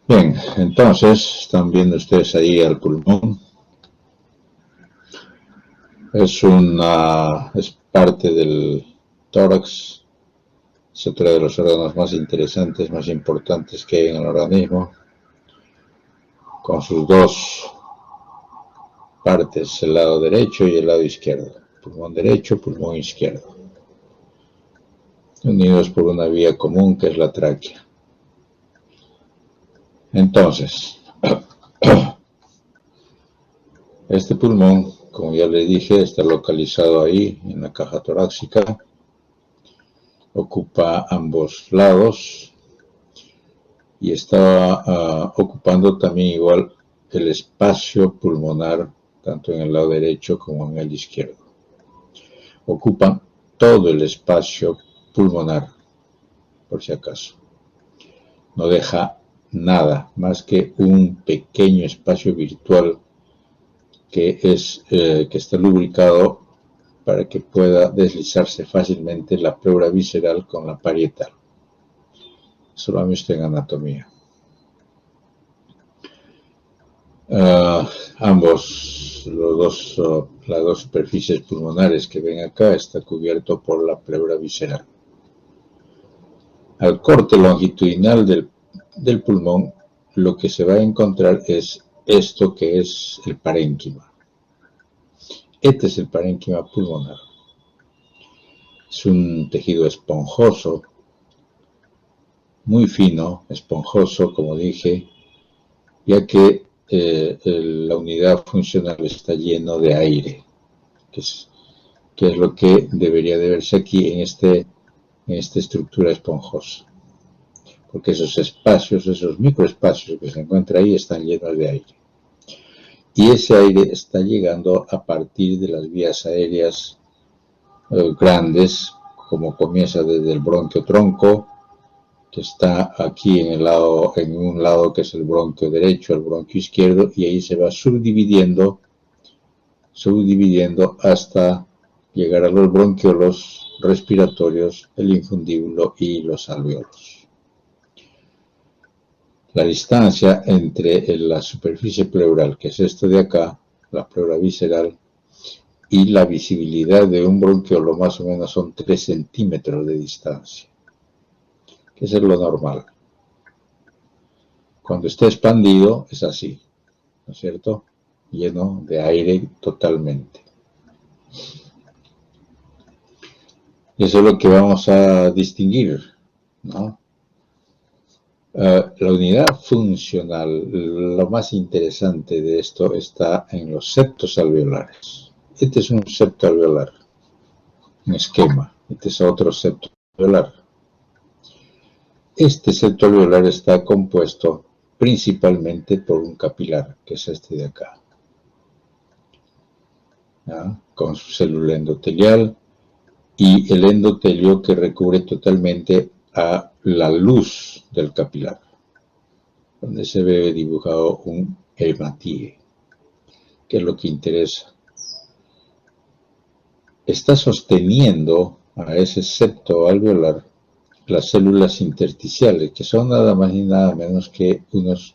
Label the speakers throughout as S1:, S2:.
S1: Bien, entonces están viendo ustedes ahí el pulmón. Es parte del tórax, es otro de los órganos más interesantes, más importantes que hay en el organismo, con sus dos partes, el lado derecho y el lado izquierdo. Pulmón derecho, pulmón izquierdo, unidos por una vía común que es la tráquea. Entonces, este pulmón, como ya les dije, está localizado ahí en la caja torácica, ocupa ambos lados y está ocupando también igual el espacio pulmonar, tanto en el lado derecho como en el izquierdo. Ocupan todo el espacio pulmonar, por si acaso. No deja nada más que un pequeño espacio virtual que está lubricado para que pueda deslizarse fácilmente la pleura visceral con la parietal. Eso lo ha visto en anatomía. Las dos superficies pulmonares que ven acá está cubierto por la pleura visceral. Al corte longitudinal del pulmón, lo que se va a encontrar es esto que es el parénquima. Este es el parénquima pulmonar. Es un tejido esponjoso, muy fino, esponjoso, como dije, ya que la unidad funcional está lleno de aire, que es lo que debería de verse aquí en esta estructura esponjosa, porque esos espacios, esos microespacios que se encuentran ahí están llenos de aire. Y ese aire está llegando a partir de las vías aéreas grandes, como comienza desde el bronquio tronco, que está aquí en un lado que es el bronquio derecho, el bronquio izquierdo, y ahí se va subdividiendo hasta llegar a los bronquiolos respiratorios, el infundíbulo y los alvéolos. La distancia entre la superficie pleural, que es esto de acá, la pleura visceral, y la visibilidad de un bronquiolo más o menos son 3 centímetros de distancia, que es lo normal. Cuando está expandido es así, ¿no es cierto? Lleno de aire totalmente. Eso es lo que vamos a distinguir, ¿no? La unidad funcional, lo más interesante de esto está en los septos alveolares. Este es un septo alveolar, un esquema. Este es otro septo alveolar. Este septo alveolar está compuesto principalmente por un capilar, que es este de acá, ¿ya? Con su célula endotelial y el endotelio que recubre totalmente a la luz del capilar, donde se ve dibujado un hematíe, que es lo que interesa. Está sosteniendo a ese septo alveolar las células intersticiales, que son nada más ni nada menos que unos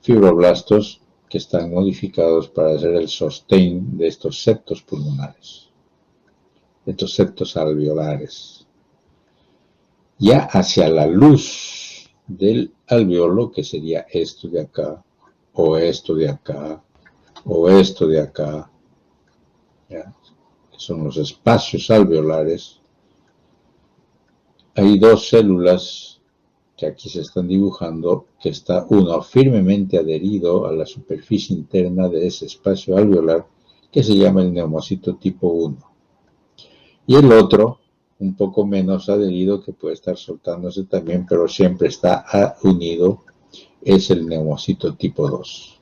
S1: fibroblastos que están modificados para hacer el sostén de estos septos pulmonares, de estos septos alveolares. Ya hacia la luz del alveolo, que sería esto de acá, o esto de acá, o esto de acá, ¿ya? Que son los espacios alveolares, hay dos células que aquí se están dibujando, que está uno firmemente adherido a la superficie interna de ese espacio alveolar, que se llama el neumocito tipo 1. Y el otro, un poco menos adherido, que puede estar soltándose también, pero siempre está unido, es el neumocito tipo 2.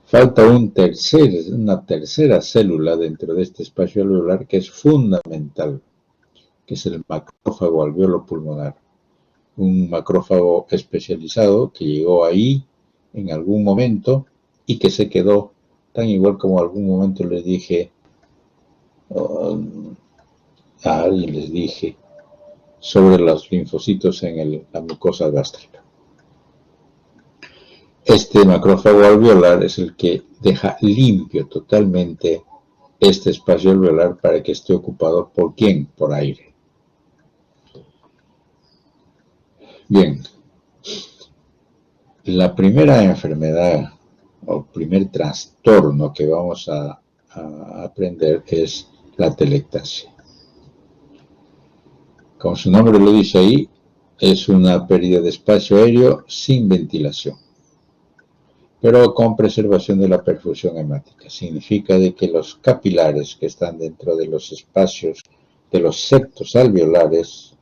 S1: Falta una tercera célula dentro de este espacio alveolar que es fundamental, que es el macrófago alveolo pulmonar. Un macrófago especializado que llegó ahí en algún momento y que se quedó, tan igual como algún momento les dije, a alguien les dije, sobre los linfocitos en la mucosa gástrica. este macrófago alveolar es el que deja limpio totalmente este espacio alveolar para que esté ocupado ¿por quién? Por aire. Bien, la primera enfermedad o primer trastorno que vamos a aprender es la atelectasia. Como su nombre lo dice ahí, es una pérdida de espacio aéreo sin ventilación, pero con preservación de la perfusión hemática. Significa de que los capilares que están dentro de los espacios de los septos alveolares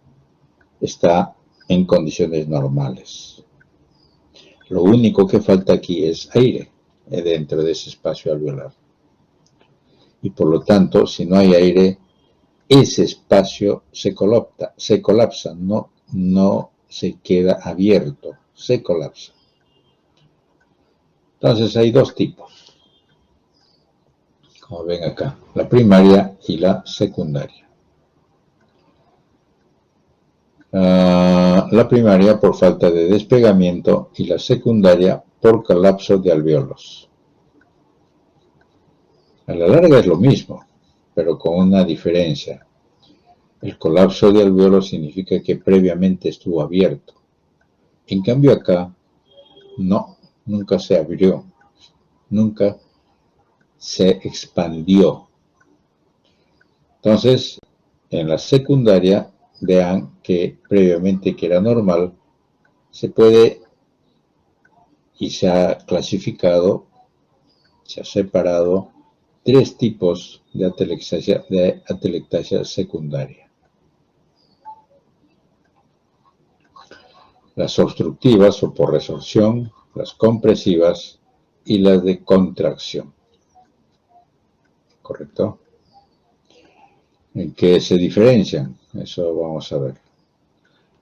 S1: está en condiciones normales. Lo único que falta aquí es aire dentro de ese espacio alveolar. Y por lo tanto, si no hay aire, ese espacio se colapsa, no se queda abierto, se colapsa. Entonces hay dos tipos, como ven acá, la primaria y la secundaria. La primaria por falta de despegamiento y la secundaria por colapso de alvéolos. A la larga es lo mismo, pero con una diferencia. El colapso de alvéolos significa que previamente estuvo abierto. En cambio acá, no, nunca se abrió, nunca se expandió. Entonces, en la secundaria, vean que previamente que era normal, se puede y se ha clasificado, se ha separado tres tipos de atelectasia secundaria. Las obstructivas o por resorción, las compresivas y las de contracción. ¿Correcto? ¿En qué se diferencian? Eso vamos a ver.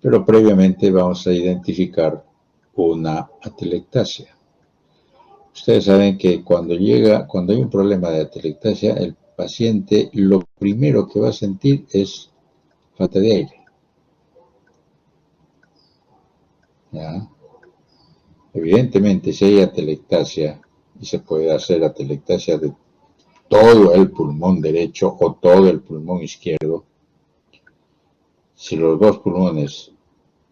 S1: Pero previamente vamos a identificar una atelectasia. Ustedes saben que cuando hay un problema de atelectasia, el paciente lo primero que va a sentir es falta de aire. ¿Ya? Evidentemente, si hay atelectasia, y se puede hacer atelectasia de todo el pulmón derecho o todo el pulmón izquierdo, si los dos pulmones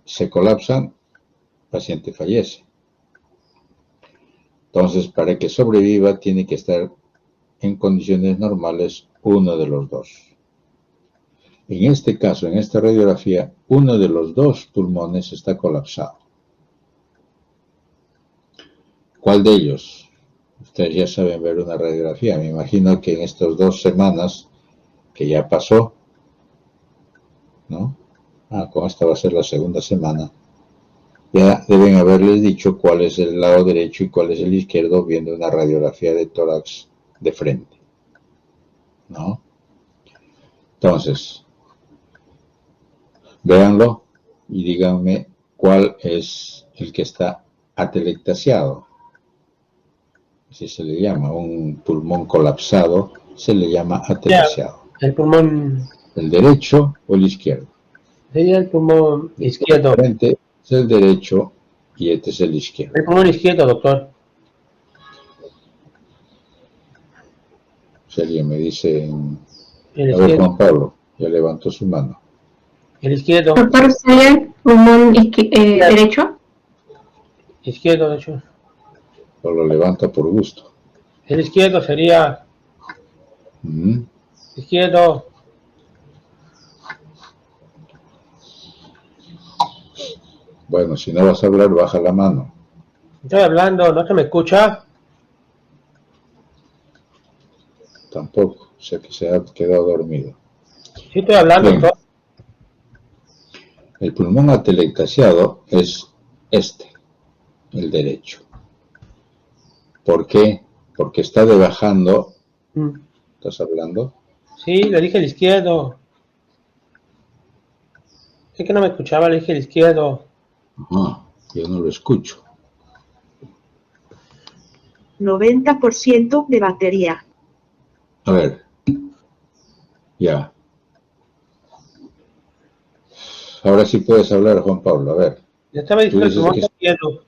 S1: se colapsan, el paciente fallece. Entonces, para que sobreviva, tiene que estar en condiciones normales uno de los dos. En este caso, en esta radiografía, uno de los dos pulmones está colapsado. ¿Cuál de ellos? Ustedes ya saben ver una radiografía. Me imagino que en estas 2 semanas que ya pasó, ¿no? Como esta va a ser la segunda semana, ya deben haberles dicho cuál es el lado derecho y cuál es el izquierdo viendo una radiografía de tórax de frente, ¿no? Entonces, véanlo y díganme cuál es el que está atelectasiado. Así se le llama, un pulmón colapsado se le llama atelectasiado.
S2: El pulmón...
S1: ¿El derecho o el izquierdo?
S2: Sería el pulmón izquierdo.
S1: Frente es el derecho y este es el izquierdo.
S2: El pulmón izquierdo, doctor.
S1: Si alguien me dice...
S2: El
S1: a ver, Juan Pablo, ya levantó su mano.
S2: El izquierdo.
S3: Doctor, ¿sería el pulmón derecho?
S2: Izquierdo, de hecho.
S1: O lo levanta por gusto.
S2: El izquierdo sería... Izquierdo.
S1: Bueno, si no vas a hablar, baja la mano.
S2: Estoy hablando, ¿no se me escucha?
S1: Tampoco, o sea que se ha quedado dormido.
S2: Sí estoy hablando, doctor.
S1: El pulmón atelectasiado es este, el derecho. ¿Por qué? Porque está debajando. ¿Estás hablando?
S2: Sí, le dije el izquierdo. Es que no me escuchaba, le dije el izquierdo.
S1: Yo no lo escucho.
S3: 90% de batería.
S1: A ver. Ya. Ahora sí puedes hablar, Juan Pablo. A ver.
S2: Ya estaba diciendo el pulmón izquierdo.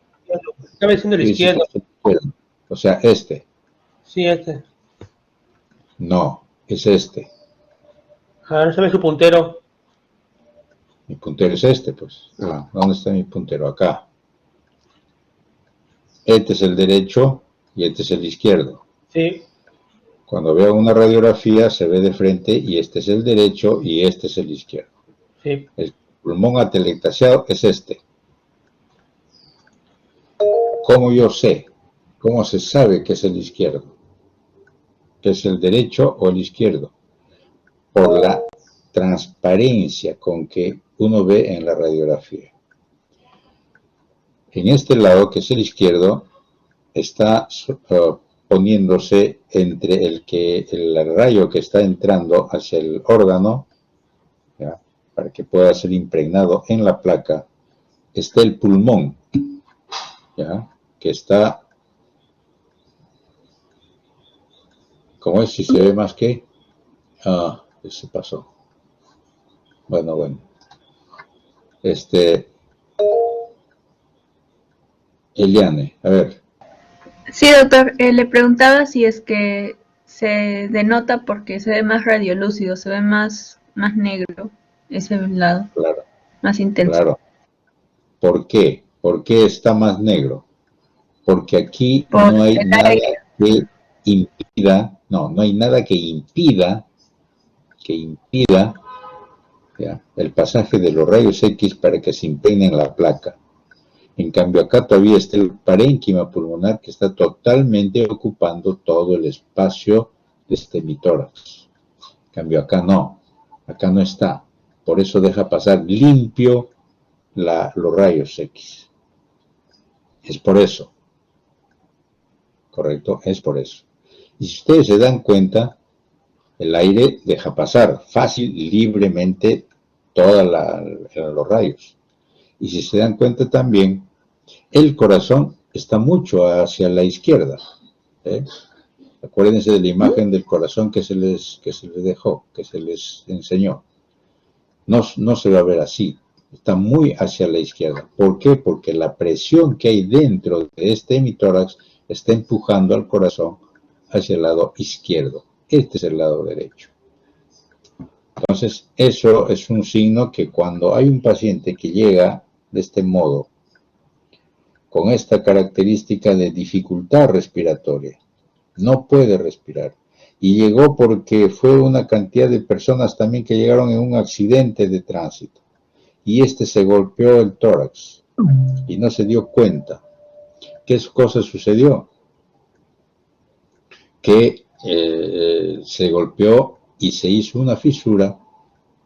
S2: Estaba diciendo el
S1: Tú dices que
S2: izquierdo.
S1: es el izquierdo. O sea, este.
S2: Sí, este.
S1: No, es este.
S2: Ah, no se ve su puntero.
S1: Mi puntero es este, pues. Ah, ¿dónde está mi puntero? Acá. Este es el derecho y este es el izquierdo.
S2: Sí,
S1: Cuando veo una radiografía se ve de frente y este es el derecho y este es el izquierdo.
S2: sí.
S1: El pulmón atelectasiado es este. ¿Cómo yo sé? ¿Cómo se sabe que es el izquierdo? ¿Que es el derecho o el izquierdo? Por la transparencia con que uno ve en la radiografía. En este lado, que es el izquierdo, está poniéndose entre el rayo que está entrando hacia el órgano, ¿ya? Para que pueda ser impregnado en la placa, está el pulmón, ¿ya? Que está, ¿cómo es? Si se ve más que, se pasó. Bueno. Eliane, a ver.
S4: Sí, doctor, le preguntaba si es que se denota porque se ve más radiolúcido, se ve más negro ese lado,
S1: Claro,
S4: más intenso.
S1: claro. ¿Por qué? ¿Por qué está más negro? Porque aquí
S4: Por
S1: no hay
S4: el
S1: nada
S4: aire.
S1: que impida, no hay nada que impida, ¿ya? El pasaje de los rayos X para que se impregnen en la placa. En cambio, acá todavía está el parénquima pulmonar que está totalmente ocupando todo el espacio de este hemitórax. En cambio, acá no está. Por eso deja pasar limpio los rayos X. Es por eso, ¿correcto? Es por eso. Y si ustedes se dan cuenta, el aire deja pasar fácil, libremente, todos los rayos. Y si se dan cuenta también, el corazón está mucho hacia la izquierda. ¿Eh? Acuérdense de la imagen del corazón que se les dejó, que se les enseñó. No se va a ver así. Está muy hacia la izquierda. ¿Por qué? Porque la presión que hay dentro de este hemitórax está empujando al corazón hacia el lado izquierdo. Este es el lado derecho. Entonces, eso es un signo que cuando hay un paciente que llega de este modo, con esta característica de dificultad respiratoria, no puede respirar, y llegó porque fue una cantidad de personas también que llegaron en un accidente de tránsito, y se golpeó el tórax, y no se dio cuenta. ¿Qué cosa sucedió? Que se golpeó y se hizo una fisura,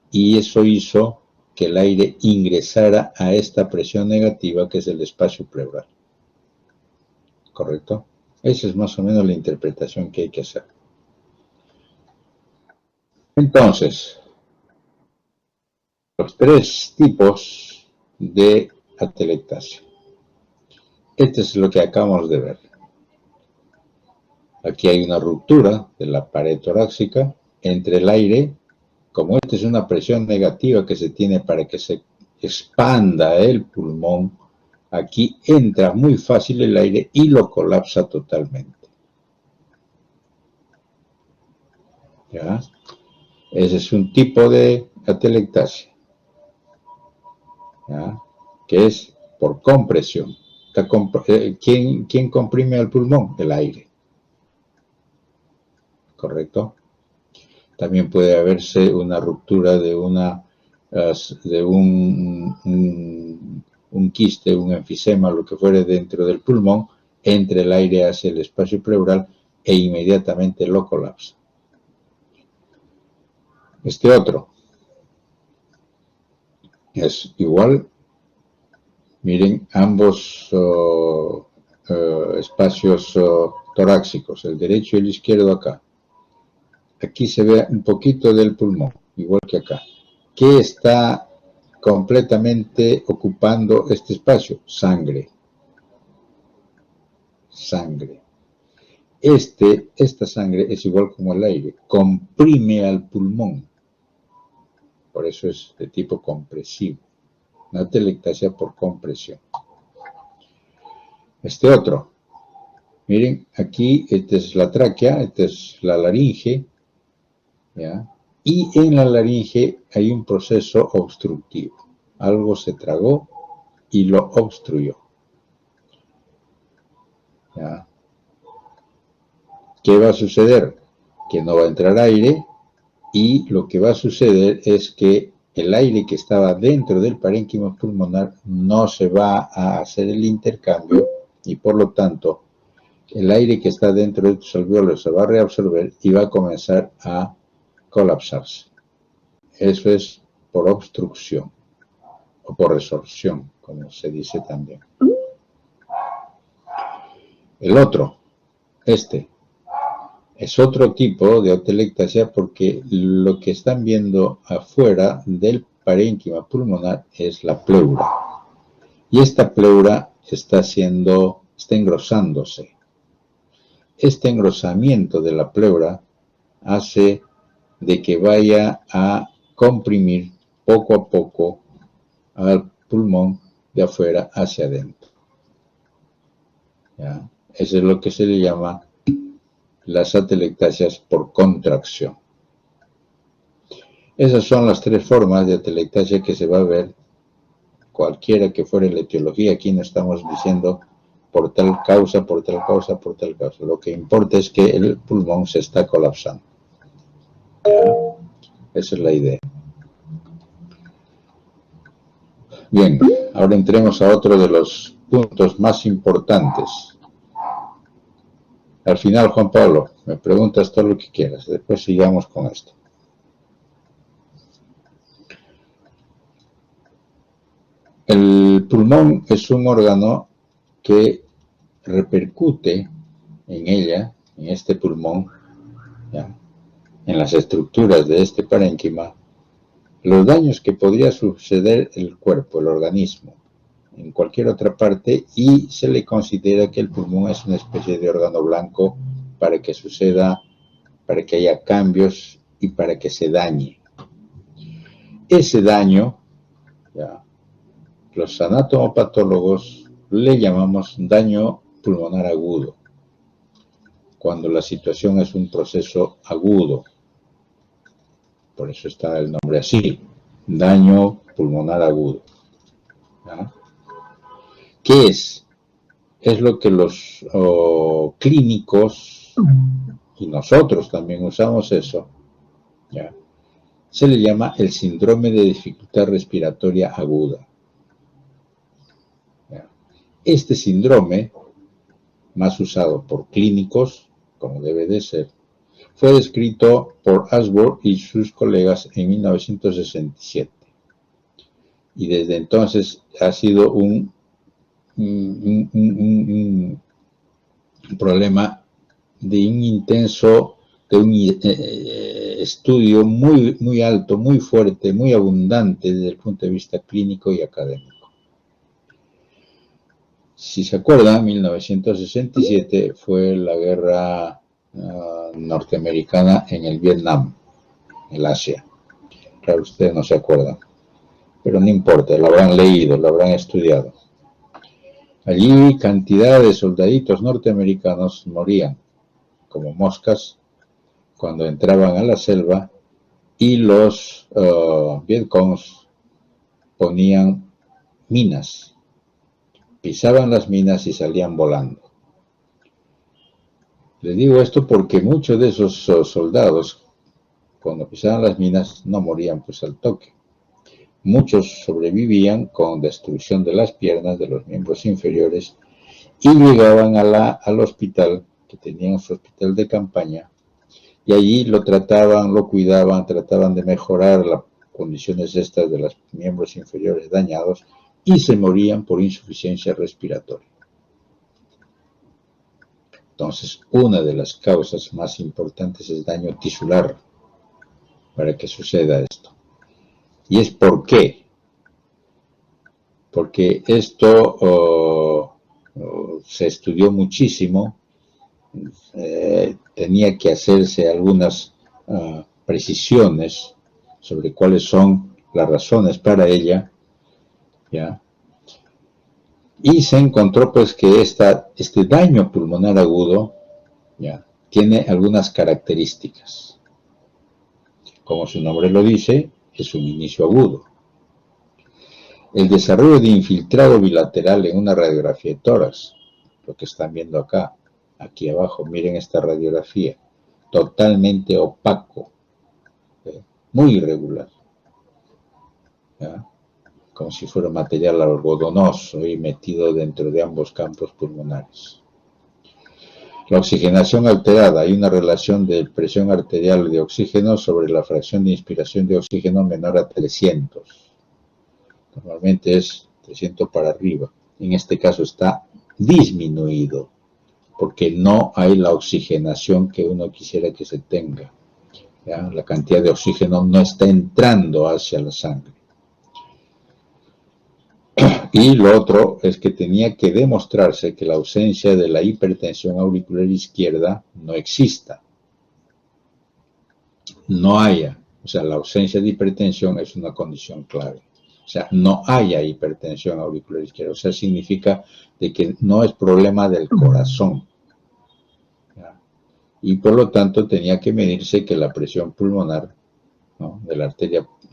S1: y eso hizo que el aire ingresara a esta presión negativa que es el espacio pleural. ¿Correcto? Esa es más o menos la interpretación que hay que hacer. Entonces, los tres tipos de atelectasia. Este es lo que acabamos de ver. Aquí hay una ruptura de la pared torácica entre el aire, como esta es una presión negativa que se tiene para que se expanda el pulmón, aquí entra muy fácil el aire y lo colapsa totalmente. ¿Ya? Ese es un tipo de atelectasia, ¿ya? Que es por compresión. ¿Quién comprime al pulmón? El aire. ¿Correcto? También puede haberse una ruptura de un quiste, un enfisema, lo que fuere dentro del pulmón, entre el aire hacia el espacio pleural e inmediatamente lo colapsa. Este otro es igual. Miren ambos espacios torácicos, el derecho y el izquierdo acá. Aquí se ve un poquito del pulmón, igual que acá. ¿Qué está completamente ocupando este espacio? Sangre. Sangre. Esta sangre es igual como el aire, comprime al pulmón. Por eso es de tipo compresivo. Una atelectasia por compresión. Este otro. Miren, aquí esta es la tráquea, esta es la laringe, ¿ya? Y en la laringe hay un proceso obstructivo. Algo se tragó y lo obstruyó, ¿ya? ¿Qué va a suceder? Que no va a entrar aire y lo que va a suceder es que el aire que estaba dentro del parénquima pulmonar no se va a hacer el intercambio y por lo tanto el aire que está dentro de tus alvéolos se va a reabsorber y va a comenzar a colapsarse. Eso es por obstrucción o por resorción, como se dice también. El otro, este, es otro tipo de atelectasia porque lo que están viendo afuera del parénquima pulmonar es la pleura. Y esta pleura está engrosándose. Este engrosamiento de la pleura hace de que vaya a comprimir poco a poco al pulmón de afuera hacia adentro. ¿Ya? Eso es lo que se le llama las atelectasias por contracción. Esas son las tres formas de atelectasia que se va a ver, cualquiera que fuera la etiología. Aquí no estamos diciendo por tal causa, por tal causa, por tal causa. Lo que importa es que el pulmón se está colapsando. Esa es la idea. Bien, ahora entremos a otro de los puntos más importantes. Al final, Juan Pablo, me preguntas todo lo que quieras. Después sigamos con esto. El pulmón es un órgano que repercute en ella, en este pulmón, ¿ya?, en las estructuras de este parénquima, los daños que podría suceder el cuerpo, el organismo, en cualquier otra parte, y se le considera que el pulmón es una especie de órgano blanco para que suceda, para que haya cambios y para que se dañe. Ese daño, ¿ya?, los anatomopatólogos le llamamos daño pulmonar agudo, cuando la situación es un proceso agudo. Por eso está el nombre así, daño pulmonar agudo. ¿Ya? ¿Qué es? Es lo que los clínicos, y nosotros también usamos eso, ¿ya?, se le llama el síndrome de dificultad respiratoria aguda. ¿Ya? Este síndrome, más usado por clínicos, como debe de ser, fue descrito por Ashworth y sus colegas en 1967. Y desde entonces ha sido un problema de un intenso, de un estudio muy alto, muy fuerte, muy abundante desde el punto de vista clínico y académico. Si se acuerdan, 1967 fue la guerra norteamericana en el Vietnam, en el Asia. Claro, ustedes no se acuerdan, pero no importa, lo habrán leído, lo habrán estudiado. Allí cantidad de soldaditos norteamericanos morían como moscas cuando entraban a la selva y los Vietcongs ponían minas, pisaban las minas y salían volando. Les digo esto porque muchos de esos soldados, cuando pisaban las minas, no morían pues al toque. Muchos sobrevivían con destrucción de las piernas, de los miembros inferiores, y llegaban al hospital, que tenían su hospital de campaña, y allí lo trataban, lo cuidaban, trataban de mejorar las condiciones estas de los miembros inferiores dañados, y se morían por insuficiencia respiratoria. Entonces, una de las causas más importantes es daño tisular para que suceda esto. ¿Y es por qué? Porque esto se estudió muchísimo, tenía que hacerse algunas precisiones sobre cuáles son las razones para ella, ¿ya? Y se encontró pues que este daño pulmonar agudo ya tiene algunas características. Como su nombre lo dice, es un inicio agudo. El desarrollo de infiltrado bilateral en una radiografía de tórax, lo que están viendo acá, aquí abajo, miren esta radiografía, totalmente opaco, muy irregular, ¿ya? Como si fuera material algodonoso y metido dentro de ambos campos pulmonares. La oxigenación alterada, hay una relación de presión arterial de oxígeno sobre la fracción de inspiración de oxígeno menor a 300. Normalmente es 300 para arriba. En este caso está disminuido, porque no hay la oxigenación que uno quisiera que se tenga. ¿Ya? La cantidad de oxígeno no está entrando hacia la sangre. Y lo otro es que tenía que demostrarse que la ausencia de la hipertensión auricular izquierda no exista. No haya. O sea, la ausencia de hipertensión es una condición clave. O sea, no haya hipertensión auricular izquierda. O sea, significa de que no es problema del corazón. ¿Ya? Y por lo tanto tenía que medirse que la presión pulmonar, ¿no?, de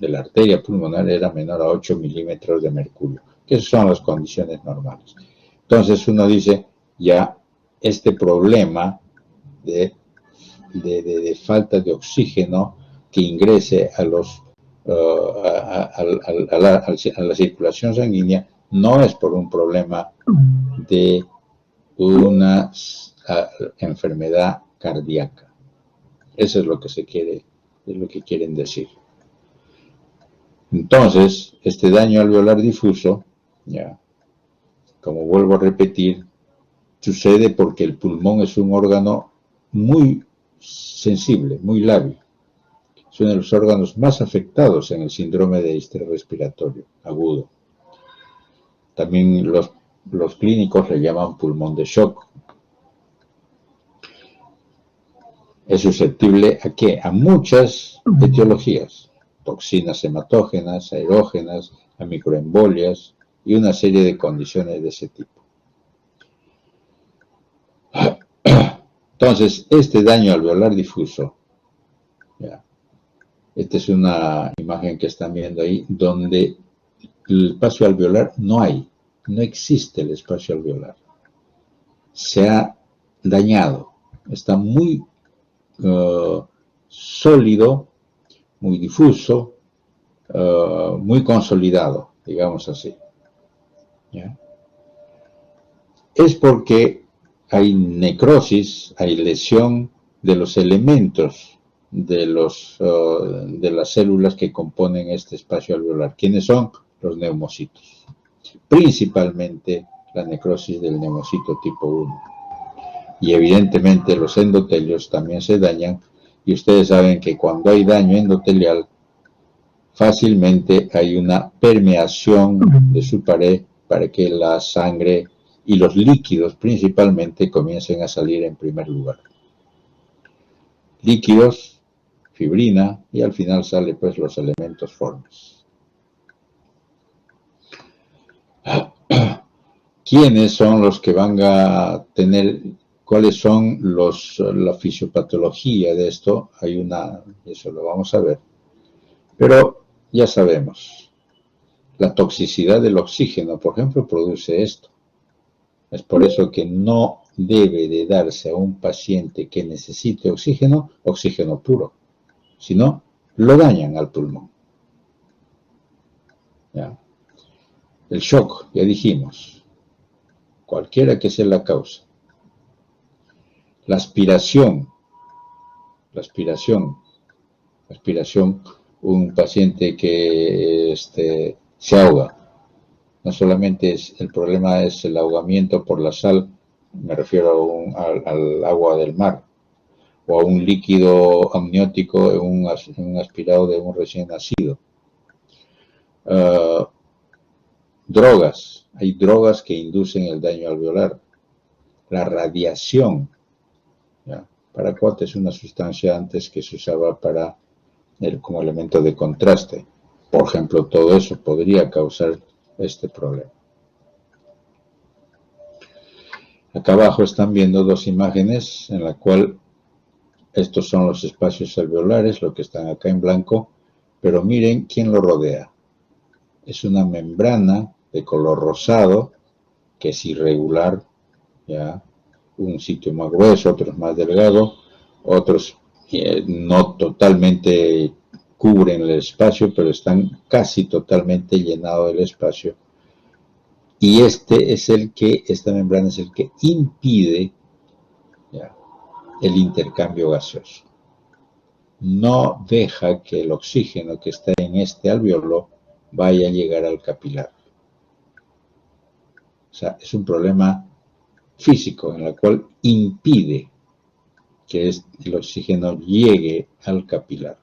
S1: la arteria pulmonar era menor a 8 milímetros de mercurio, que son las condiciones normales. Entonces uno dice, ya este problema de falta de oxígeno que ingrese a la circulación sanguínea no es por un problema de una enfermedad cardíaca. Eso es lo que es lo que quieren decir. Entonces, este daño alveolar difuso, ya, como vuelvo a repetir, sucede porque el pulmón es un órgano muy sensible, muy lábil. Es uno de los órganos más afectados en el síndrome de distrés respiratorio agudo. También los clínicos le llaman pulmón de shock. Es susceptible ¿a qué? A muchas etiologías. Toxinas hematógenas, aerógenas, a microembolias y una serie de condiciones de ese tipo. Entonces, este daño alveolar difuso, ya, esta es una imagen que están viendo ahí, donde el espacio alveolar no existe el espacio alveolar. Se ha dañado, está muy sólido, muy difuso, muy consolidado, digamos así. ¿Ya? Es porque hay necrosis, hay lesión de los elementos de las células que componen este espacio alveolar. ¿Quiénes son? Los neumocitos. Principalmente la necrosis del neumocito tipo 1. Y evidentemente los endotelios también se dañan, y ustedes saben que cuando hay daño endotelial, fácilmente hay una permeación de su pared para que la sangre y los líquidos principalmente comiencen a salir en primer lugar. Líquidos, fibrina, y al final sale pues los elementos formes. ¿Quiénes son los que van a tener, cuáles son la fisiopatología de esto? Eso lo vamos a ver. Pero ya sabemos, la toxicidad del oxígeno, por ejemplo, produce esto. Es por eso que no debe de darse a un paciente que necesite oxígeno puro, sino lo dañan al pulmón. ¿Ya? El shock, ya dijimos, cualquiera que sea la causa. La aspiración, un paciente que se ahoga. No solamente el problema es el ahogamiento por la sal, me refiero al agua del mar, o a un líquido amniótico en un aspirado de un recién nacido. Drogas, hay drogas que inducen el daño alveolar. La radiación, ¿ya? Paraquat es una sustancia antes que se usaba como elemento de contraste. Por ejemplo, todo eso podría causar este problema. Acá abajo están viendo dos imágenes en la cual estos son los espacios alveolares, lo que están acá en blanco, pero miren quién lo rodea. Es una membrana de color rosado, que es irregular, ¿ya? Un sitio más grueso, otros más delgado, otros no totalmente cubren el espacio, pero están casi totalmente llenados el espacio. Y esta membrana es el que impide, ¿ya?, el intercambio gaseoso. No deja que el oxígeno que está en este alveolo vaya a llegar al capilar. O sea, es un problema físico en el cual impide que el oxígeno llegue al capilar.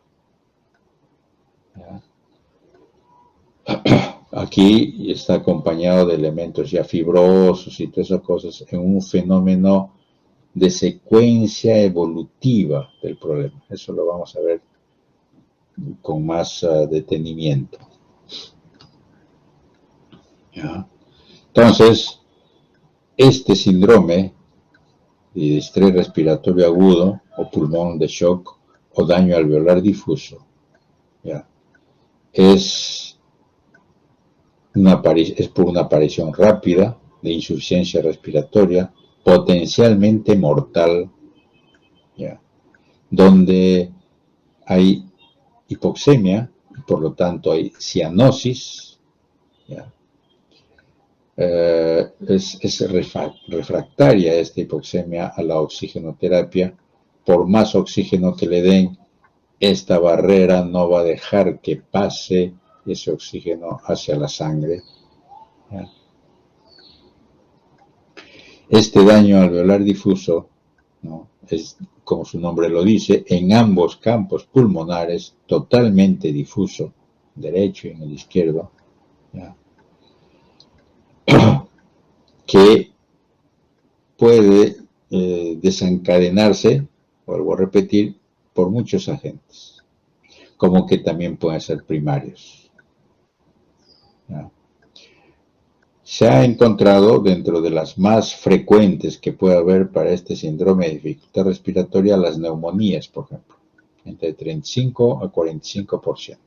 S1: ¿Ya? Aquí está acompañado de elementos ya fibrosos y todas esas cosas en un fenómeno de secuencia evolutiva del problema. Eso lo vamos a ver con más detenimiento. ¿Ya? Entonces, este síndrome de estrés respiratorio agudo o pulmón de shock o daño alveolar difuso, ¿ya?, es por una aparición rápida de insuficiencia respiratoria, potencialmente mortal, ¿ya?, donde hay hipoxemia, por lo tanto hay cianosis, ¿ya? Es refractaria esta hipoxemia a la oxigenoterapia. Por más oxígeno que le den, esta barrera no va a dejar que pase ese oxígeno hacia la sangre, ¿ya? Este daño alveolar difuso, ¿no?, es, como su nombre lo dice, en ambos campos pulmonares, totalmente difuso, derecho y en el izquierdo, ¿ya?, que puede desencadenarse, vuelvo a repetir, por muchos agentes, como que también pueden ser primarios, ¿ya? Se ha encontrado dentro de las más frecuentes que puede haber para este síndrome de dificultad respiratoria las neumonías, por ejemplo, entre 35 a 45%.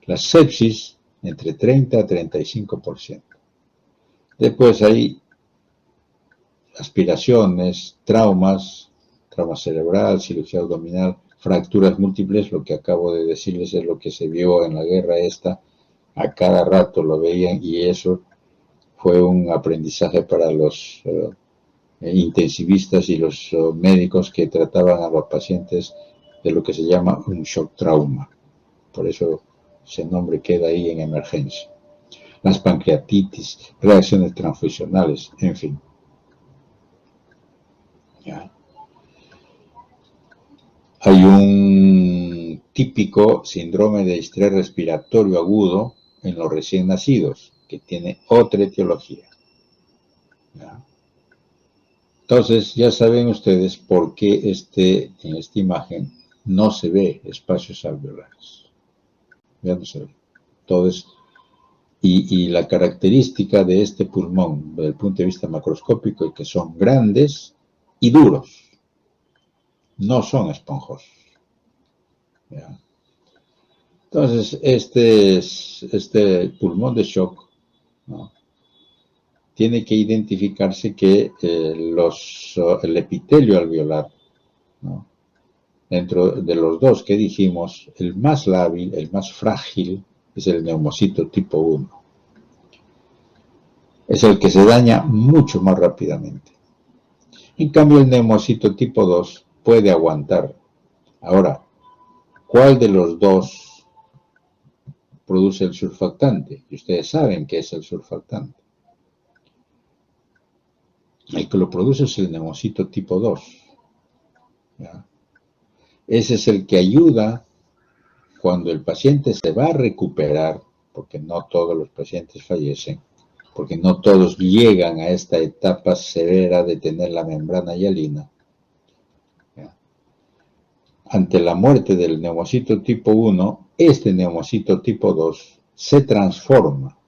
S1: La sepsis, entre 30 a 35%. Después hay aspiraciones, trauma cerebral, cirugía abdominal, fracturas múltiples. Lo que acabo de decirles es lo que se vio en la guerra esta. A cada rato lo veían y eso fue un aprendizaje para los intensivistas y los médicos que trataban a los pacientes de lo que se llama un shock trauma. Por eso ese nombre queda ahí en emergencia. Las pancreatitis, reacciones transfusionales, en fin. ¿Ya? Hay un típico síndrome de estrés respiratorio agudo en los recién nacidos, que tiene otra etiología. ¿Ya? Entonces, ya saben ustedes por qué en esta imagen no se ve espacios alveolares. Ya no se ve. Entonces, y la característica de este pulmón, desde el punto de vista macroscópico, es que son grandes y duros. No son esponjosos. ¿Ya? Entonces, este pulmón de shock, ¿no?, tiene que identificarse que el epitelio alveolar, ¿no?, dentro de los dos que dijimos, el más lábil, el más frágil, es el neumocito tipo 1. Es el que se daña mucho más rápidamente. En cambio, el neumocito tipo 2 puede aguantar. Ahora, ¿cuál de los dos produce el surfactante? Y ustedes saben qué es el surfactante. El que lo produce es el neumocito tipo 2. ¿Ya? Ese es el que ayuda cuando el paciente se va a recuperar, porque no todos los pacientes fallecen, porque no todos llegan a esta etapa severa de tener la membrana hialina. ¿Ya? Ante la muerte del neumocito tipo 1, este neumocito tipo 2 se transforma.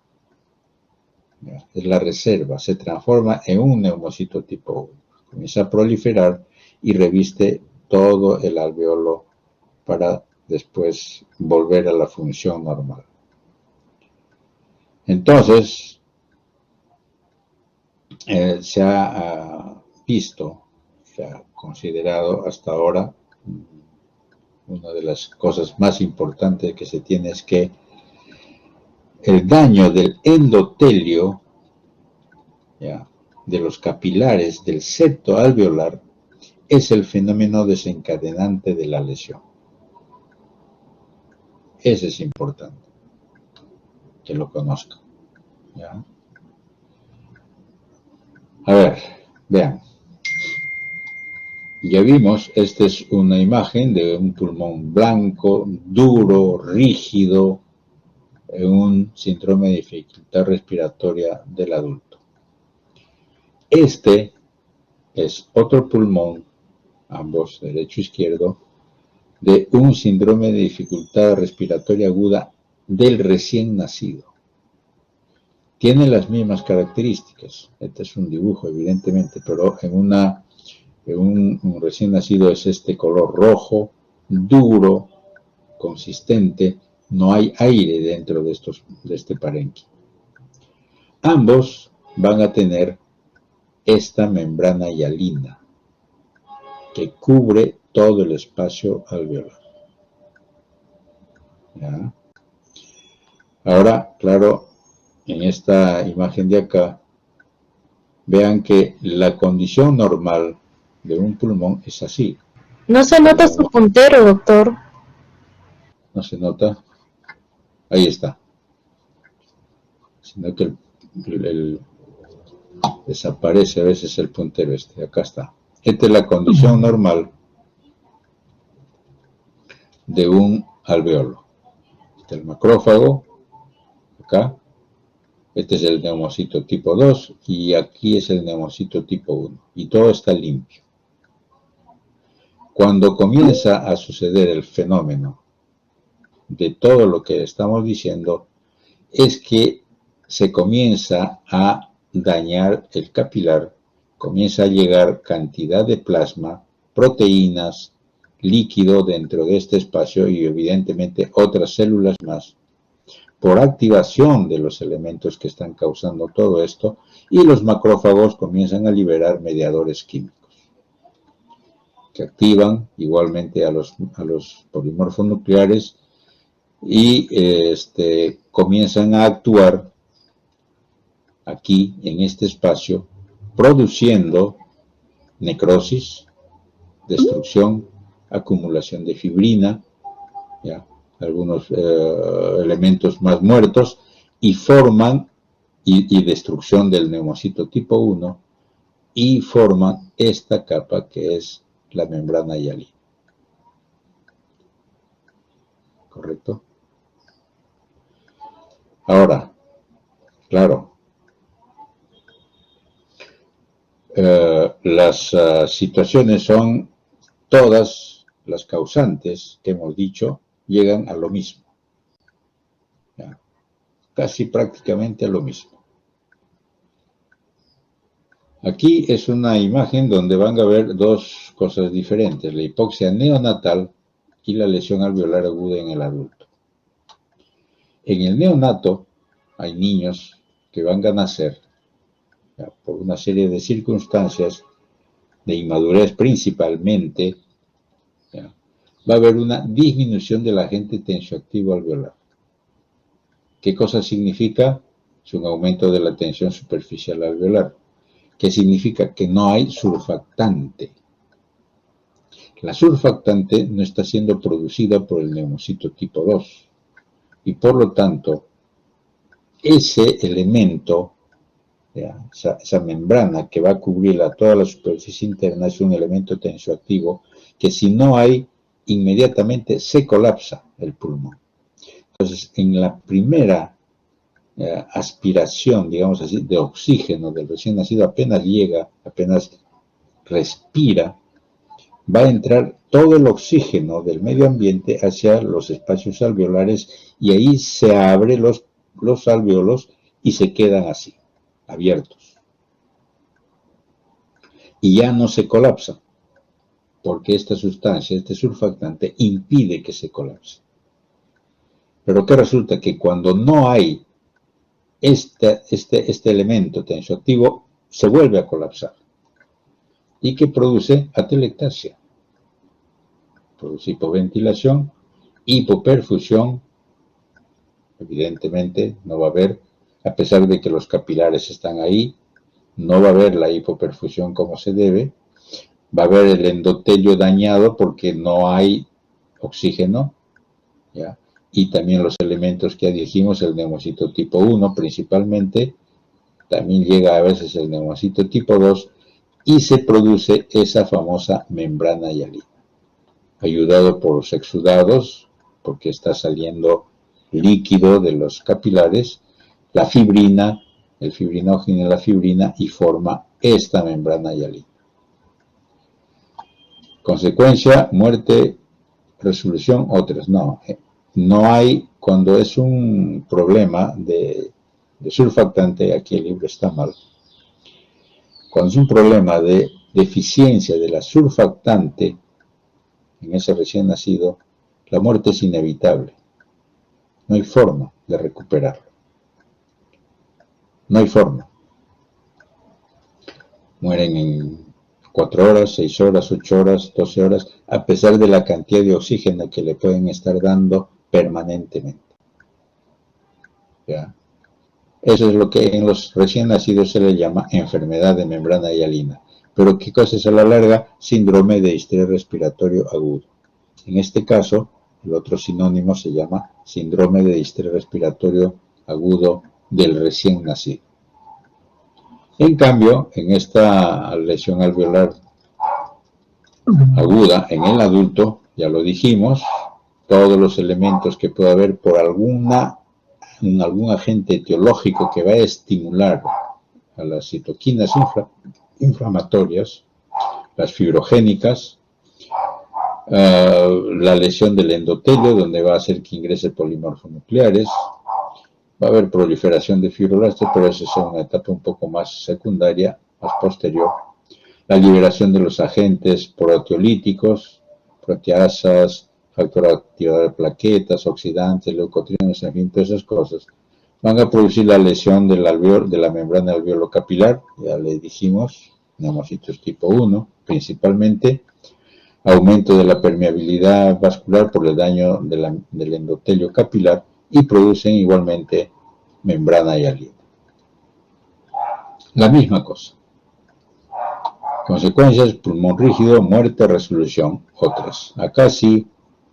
S1: ¿ya? Es la reserva, se transforma en un neumocito tipo 1. Comienza a proliferar y reviste todo el alveolo para después volver a la función normal. Entonces, se ha visto, se ha considerado hasta ahora, una de las cosas más importantes que se tiene es que el daño del endotelio, ¿ya?, de los capilares del septo alveolar es el fenómeno desencadenante de la lesión. Ese es importante que lo conozcan, ¿ya? A ver, vean. Ya vimos, esta es una imagen de un pulmón blanco, duro, rígido, en un síndrome de dificultad respiratoria del adulto. Este es otro pulmón, ambos derecho e izquierdo, de un síndrome de dificultad respiratoria aguda del recién nacido. Tiene las mismas características. Este es un dibujo, evidentemente, pero en un recién nacido es este color rojo, duro, consistente, no hay aire dentro de este parénquima. Ambos van a tener esta membrana hialina que cubre todo el espacio alveolar. ¿Ya? Ahora, claro, en esta imagen de acá, vean que la condición normal de un pulmón es así.
S5: No se nota su puntero, doctor.
S1: ¿No se nota? Ahí está. Sino que desaparece a veces el puntero este. Acá está. Esta es la condición normal de un alveolo. Este es el macrófago. Acá. Este es el neumocito tipo 2 y aquí es el neumocito tipo 1. Y todo está limpio. Cuando comienza a suceder el fenómeno de todo lo que estamos diciendo, es que se comienza a dañar el capilar, comienza a llegar cantidad de plasma, proteínas, líquido dentro de este espacio y evidentemente otras células más, por activación de los elementos que están causando todo esto, y los macrófagos comienzan a liberar mediadores químicos que activan igualmente a los polimorfos nucleares y comienzan a actuar aquí en este espacio, produciendo necrosis, destrucción, acumulación de fibrina, ¿ya?, algunos elementos más muertos, y forman, y destrucción del neumocito tipo 1, y forman esta capa que es la membrana hialina. ¿Correcto? Ahora, claro, las situaciones son todas las causantes que hemos dicho llegan a lo mismo, ¿ya?, casi prácticamente a lo mismo. Aquí es una imagen donde van a ver dos cosas diferentes, la hipoxia neonatal y la lesión alveolar aguda en el adulto. En el neonato hay niños que van a nacer, ¿ya?, por una serie de circunstancias de inmadurez principalmente, ¿ya?, va a haber una disminución del agente tensioactivo alveolar. ¿Qué cosa significa? Es un aumento de la tensión superficial alveolar. ¿Qué significa? Que no hay surfactante. La surfactante no está siendo producida por el neumocito tipo 2. Y por lo tanto, ese elemento, esa membrana que va a cubrir toda la superficie interna, es un elemento tensioactivo que si no hay, inmediatamente se colapsa el pulmón. Entonces, en la primera aspiración, digamos así, de oxígeno del recién nacido, apenas llega, apenas respira, va a entrar todo el oxígeno del medio ambiente hacia los espacios alveolares y ahí se abren los alveolos y se quedan así. abiertos. Y ya no se colapsa, porque esta sustancia, este surfactante, impide que se colapse. Pero ¿qué resulta? Que cuando no hay este elemento tensioactivo, se vuelve a colapsar. ¿Y que produce? Atelectasia. Produce hipoventilación, hipoperfusión. Evidentemente no va a haber, a pesar de que los capilares están ahí, no va a haber la hipoperfusión como se debe. Va a haber el endotelio dañado porque no hay oxígeno, ¿ya? Y también los elementos que ya dijimos, el neumocito tipo 1 principalmente, también llega a veces el neumocito tipo 2 y se produce esa famosa membrana hialina, ayudado por los exudados, porque está saliendo líquido de los capilares, la fibrina, el fibrinógeno y la fibrina, y forma esta membrana hialina. Consecuencia, muerte, resolución, otras. No hay, cuando es un problema de surfactante, aquí el libro está mal, cuando es un problema de deficiencia de la surfactante en ese recién nacido, la muerte es inevitable. No hay forma de recuperarlo. No hay forma. Mueren en 4 horas, 6 horas, 8 horas, 12 horas, a pesar de la cantidad de oxígeno que le pueden estar dando permanentemente. ¿Ya? Eso es lo que en los recién nacidos se le llama enfermedad de membrana hialina. Pero ¿qué cosa es a la larga? Síndrome de distrés respiratorio agudo. En este caso, el otro sinónimo se llama síndrome de distrés respiratorio agudo del recién nacido. En cambio, en esta lesión alveolar aguda en el adulto, ya lo dijimos, todos los elementos que pueda haber por algún agente etiológico que va a estimular a las citoquinas inflamatorias, las fibrogénicas, la lesión del endotelio, donde va a hacer que ingrese polimorfonucleares, va a haber proliferación de fibroblastos, pero esa es una etapa un poco más secundaria, más posterior. La liberación de los agentes proteolíticos, proteasas, factor activador de plaquetas, oxidantes, leucotrienos, en fin, todas esas cosas, van a producir la lesión del alveolo, de la membrana alveolo capilar, ya le dijimos, neumocitos tipo 1, principalmente, aumento de la permeabilidad vascular por el daño del endotelio capilar, y producen igualmente membrana hialina. La misma cosa. Consecuencias, pulmón rígido, muerte, resolución, otras. Acá sí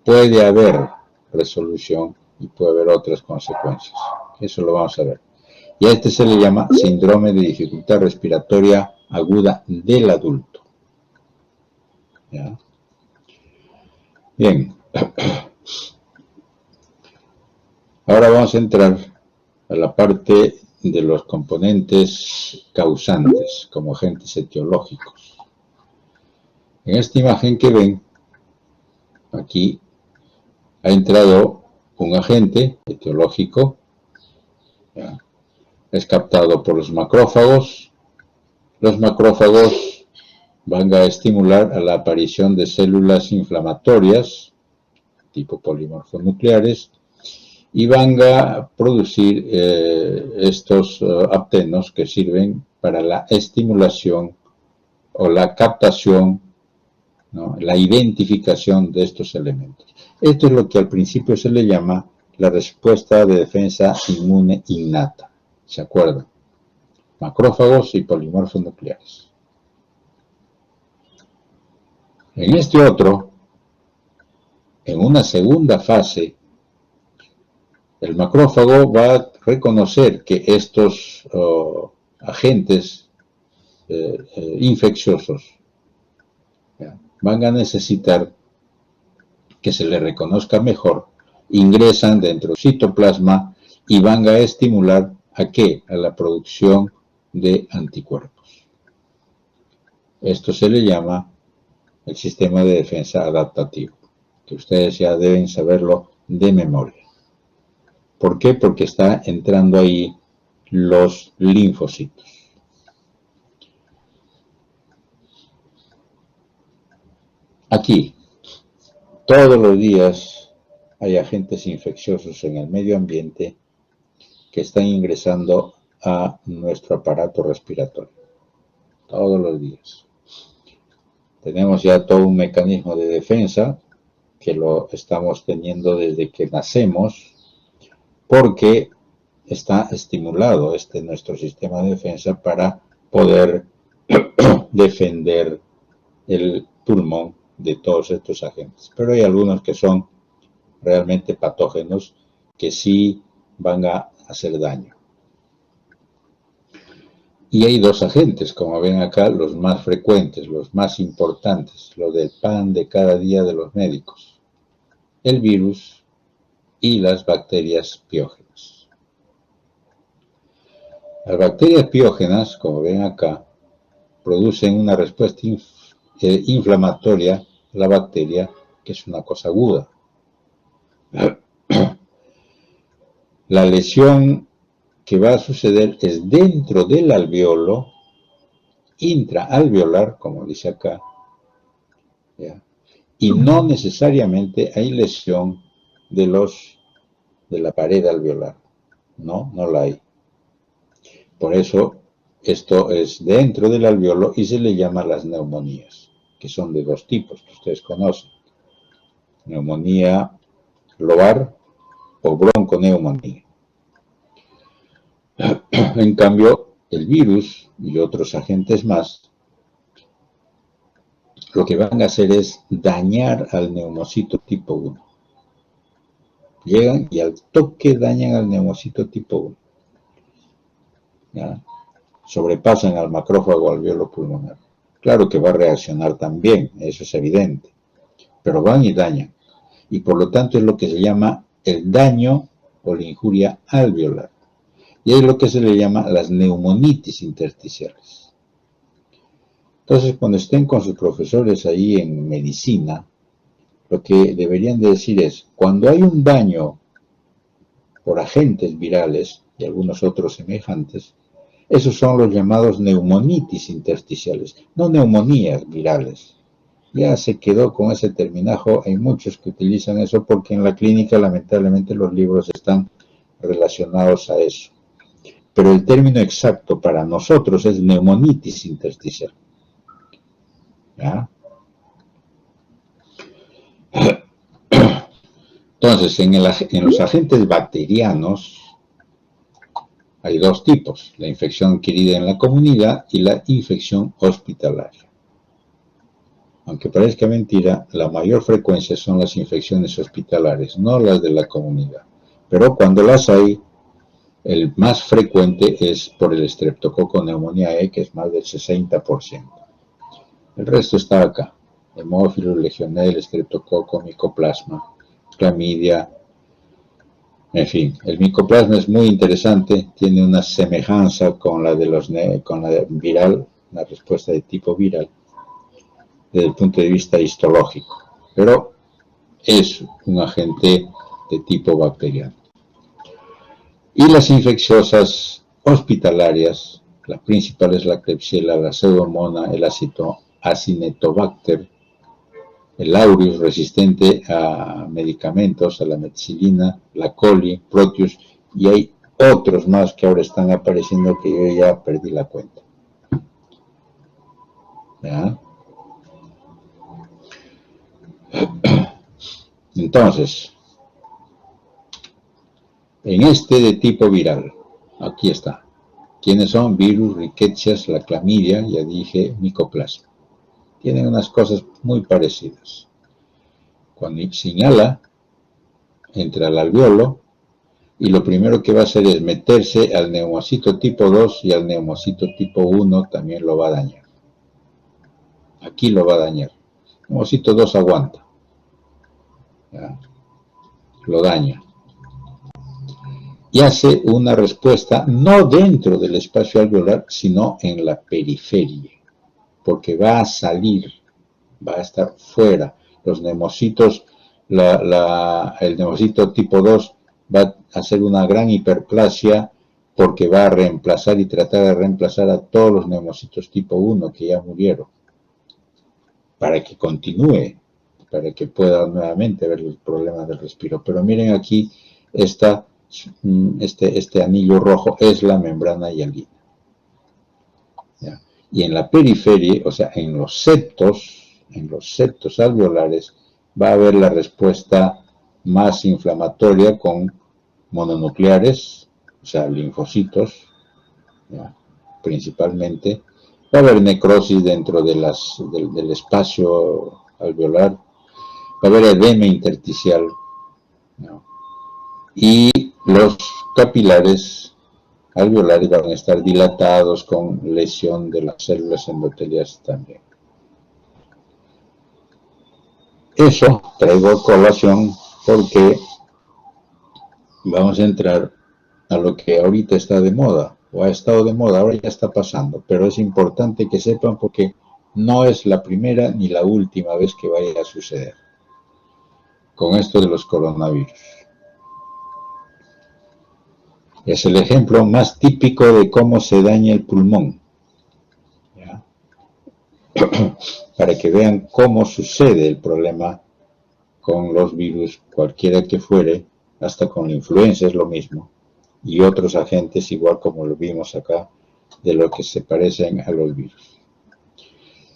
S1: puede haber resolución y puede haber otras consecuencias. Eso lo vamos a ver. Y a este se le llama síndrome de dificultad respiratoria aguda del adulto. ¿Ya? Bien. Ahora vamos a entrar a la parte de los componentes causantes, como agentes etiológicos. En esta imagen que ven, aquí ha entrado un agente etiológico, ¿ya? Es captado por los macrófagos. Los macrófagos van a estimular a la aparición de células inflamatorias, tipo polimorfonucleares, y van a producir estos aptenos que sirven para la estimulación o la captación, ¿no?, la identificación de estos elementos. Esto es lo que al principio se le llama la respuesta de defensa inmune innata. ¿Se acuerdan? Macrófagos y polimorfonucleares. En este otro, en una segunda fase, el macrófago va a reconocer que estos agentes infecciosos van a necesitar que se le reconozca mejor, ingresan dentro del citoplasma y van a estimular ¿a qué? A la producción de anticuerpos. Esto se le llama el sistema de defensa adaptativo, que ustedes ya deben saberlo de memoria. ¿Por qué? Porque está entrando ahí los linfocitos. Aquí, todos los días hay agentes infecciosos en el medio ambiente que están ingresando a nuestro aparato respiratorio. Todos los días. Tenemos ya todo un mecanismo de defensa que lo estamos teniendo desde que nacemos, porque está estimulado nuestro sistema de defensa para poder defender el pulmón de todos estos agentes. Pero hay algunos que son realmente patógenos que sí van a hacer daño. Y hay dos agentes, como ven acá, los más frecuentes, los más importantes, los del pan de cada día de los médicos: el virus y las bacterias piógenas. Las bacterias piógenas, como ven acá, producen una respuesta inflamatoria a la bacteria, que es una cosa aguda. La lesión que va a suceder es dentro del alveolo, intraalveolar, como dice acá, ¿ya? Y no necesariamente hay lesión de la pared alveolar. No la hay. Por eso esto es dentro del alveolo y se le llama las neumonías, que son de dos tipos que ustedes conocen: neumonía lobar o bronconeumonía. En cambio, el virus y otros agentes más lo que van a hacer es dañar al neumocito tipo 1. Llegan y al toque dañan al neumocito tipo 1. ¿Ya? Sobrepasan al macrófago alveolo pulmonar. Claro que va a reaccionar también, eso es evidente, pero van y dañan. Y por lo tanto es lo que se llama el daño o la injuria alveolar. Y es lo que se le llama las neumonitis intersticiales. Entonces, cuando estén con sus profesores ahí en medicina, lo que deberían de decir es: cuando hay un daño por agentes virales y algunos otros semejantes, esos son los llamados neumonitis intersticiales, no neumonías virales. Ya se quedó con ese terminajo, hay muchos que utilizan eso porque en la clínica lamentablemente los libros están relacionados a eso. Pero el término exacto para nosotros es neumonitis intersticial. ¿Ya? Entonces, en los agentes bacterianos hay dos tipos: la infección adquirida en la comunidad y la infección hospitalaria. Aunque parezca mentira, la mayor frecuencia son las infecciones hospitalarias, no las de la comunidad. Pero cuando las hay, el más frecuente es por el Streptococcus pneumoniae, que es más del 60%. El resto está acá: Hemófilos, Legionella, Streptococcus, Mycoplasma, Clamidia. En fin, el Mycoplasma es muy interesante, tiene una semejanza con la de viral, una respuesta de tipo viral, desde el punto de vista histológico, pero es un agente de tipo bacteriano. Y las infecciosas hospitalarias, la principal es la Klebsiella, la Pseudomonas, el Acinetobacter, el aureus resistente a medicamentos, a la methicilina, la coli, Proteus, y hay otros más que ahora están apareciendo que yo ya perdí la cuenta. ¿Ya? Entonces, en este de tipo viral, aquí está. ¿Quiénes son? Virus, rickettsias, la clamidia, ya dije, Mycoplasma. Tienen unas cosas muy parecidas. Cuando se inhala, entra al alveolo y lo primero que va a hacer es meterse al neumocito tipo 2 y al neumocito tipo 1 también lo va a dañar. Aquí lo va a dañar. El neumocito 2 aguanta. ¿Ya? Lo daña. Y hace una respuesta no dentro del espacio alveolar, sino en la periferia, porque va a salir, va a estar fuera. Los neumocitos, el neumocito tipo 2 va a hacer una gran hiperplasia porque va a reemplazar y tratar de reemplazar a todos los neumocitos tipo 1 que ya murieron, para que continúe, para que pueda nuevamente ver el problema del respiro. Pero miren aquí, este anillo rojo es la membrana hialina. ¿Ya? Y en la periferia, o sea, en los septos alveolares, va a haber la respuesta más inflamatoria con mononucleares, o sea, linfocitos, ¿ya? Principalmente. Va a haber necrosis dentro de del espacio alveolar, va a haber edema intersticial, ¿no? Y los capilares alveolares van a estar dilatados con lesión de las células endoteliales también. Eso traigo a colación porque vamos a entrar a lo que ahorita está de moda, o ha estado de moda, ahora ya está pasando, pero es importante que sepan porque no es la primera ni la última vez que vaya a suceder con esto de los coronavirus. Es el ejemplo más típico de cómo se daña el pulmón, ¿ya? Para que vean cómo sucede el problema con los virus, cualquiera que fuere, hasta con la influenza es lo mismo, y otros agentes igual como lo vimos acá, de lo que se parecen a los virus.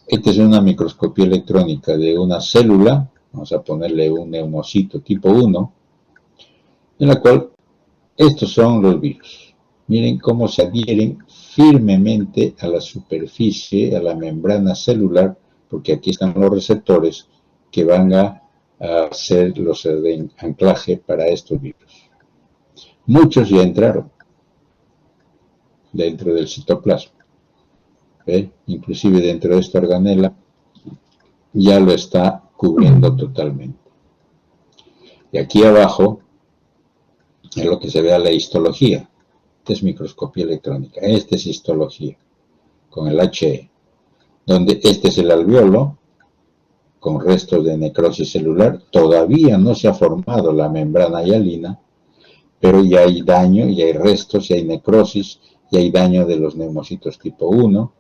S1: Esta es una microscopía electrónica de una célula, vamos a ponerle un neumocito tipo 1, en la cual estos son los virus. Miren cómo se adhieren firmemente a la superficie, a la membrana celular, porque aquí están los receptores que van a hacer los de anclaje para estos virus. Muchos ya entraron dentro del citoplasma, ¿ve? Inclusive dentro de esta organela ya lo está cubriendo totalmente. Y aquí abajo es lo que se ve a la histología. Esta es microscopía electrónica, esta es histología con el HE, donde este es el alveolo con restos de necrosis celular. Todavía no se ha formado la membrana hialina, pero ya hay daño, ya hay restos, ya hay necrosis, ya hay daño de los neumocitos tipo 1.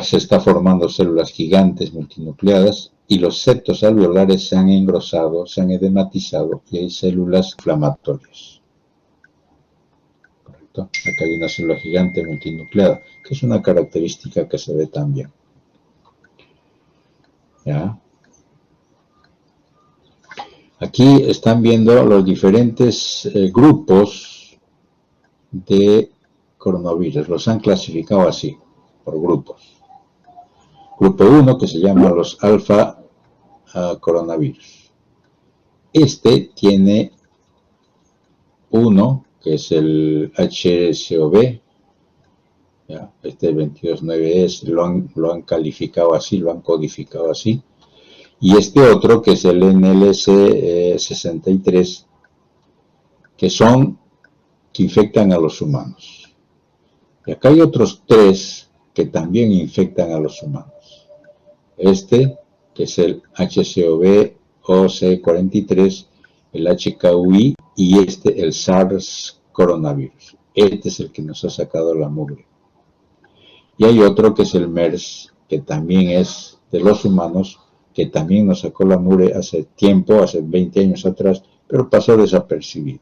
S1: Se está formando células gigantes multinucleadas y los septos alveolares se han engrosado, se han edematizado y hay células inflamatorias. ¿Correcto? Acá hay una célula gigante multinucleada, que es una característica que se ve también. ¿Ya? Aquí están viendo los diferentes grupos de coronavirus. Los han clasificado así, por grupos. Grupo 1, que se llama los alfa coronavirus. Este tiene uno, que es el HSOV. ¿Ya? Este 229E lo han calificado así, lo han codificado así. Y este otro, que es el NLC 63, que infectan a los humanos. Y acá hay otros 3 que también infectan a los humanos. Este, que es el HCOV OC43, el HKUI y este, el SARS coronavirus. Este es el que nos ha sacado la mugre. Y hay otro que es el MERS, que también es de los humanos, que también nos sacó la mugre hace tiempo, hace 20 años atrás, pero pasó desapercibido.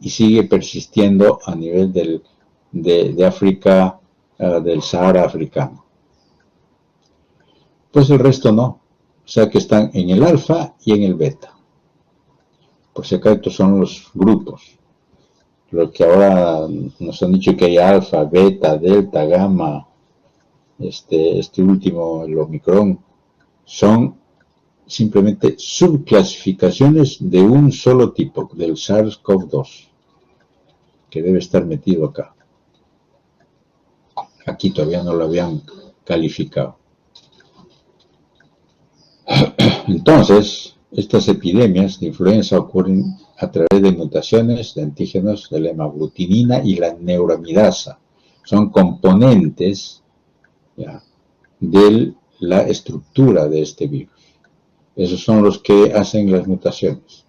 S1: Y sigue persistiendo a nivel de África, del Sahara africano. Pues el resto no. O sea que están en el alfa y en el beta. Por si acaso estos son los grupos. Lo que ahora nos han dicho que hay alfa, beta, delta, gamma, este último, el Omicron, son simplemente subclasificaciones de un solo tipo, del SARS-CoV-2, que debe estar metido acá. Aquí todavía no lo habían calificado. Entonces, estas epidemias de influenza ocurren a través de mutaciones de antígenos de la hemaglutinina y la neuramidasa. Son componentes, ¿ya?, de la estructura de este virus. Esos son los que hacen las mutaciones.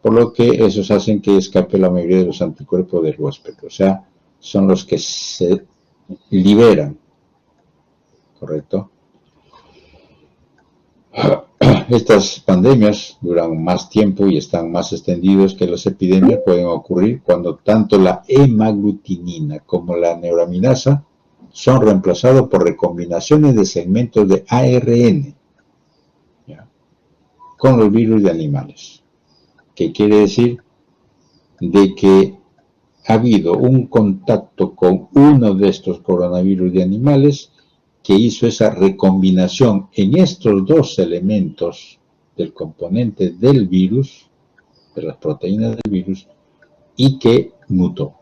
S1: por lo que esos hacen que escape la mayoría de los anticuerpos del huésped. O sea, son los que se liberan, ¿correcto? Estas pandemias duran más tiempo y están más extendidos que las epidemias. Pueden ocurrir cuando tanto la hemaglutinina como la neuraminasa son reemplazados por recombinaciones de segmentos de ARN, ¿ya?, con los virus de animales. ¿Qué quiere decir? De que ha habido un contacto con uno de estos coronavirus de animales que hizo esa recombinación en estos dos elementos del componente del virus, de las proteínas del virus, y que mutó.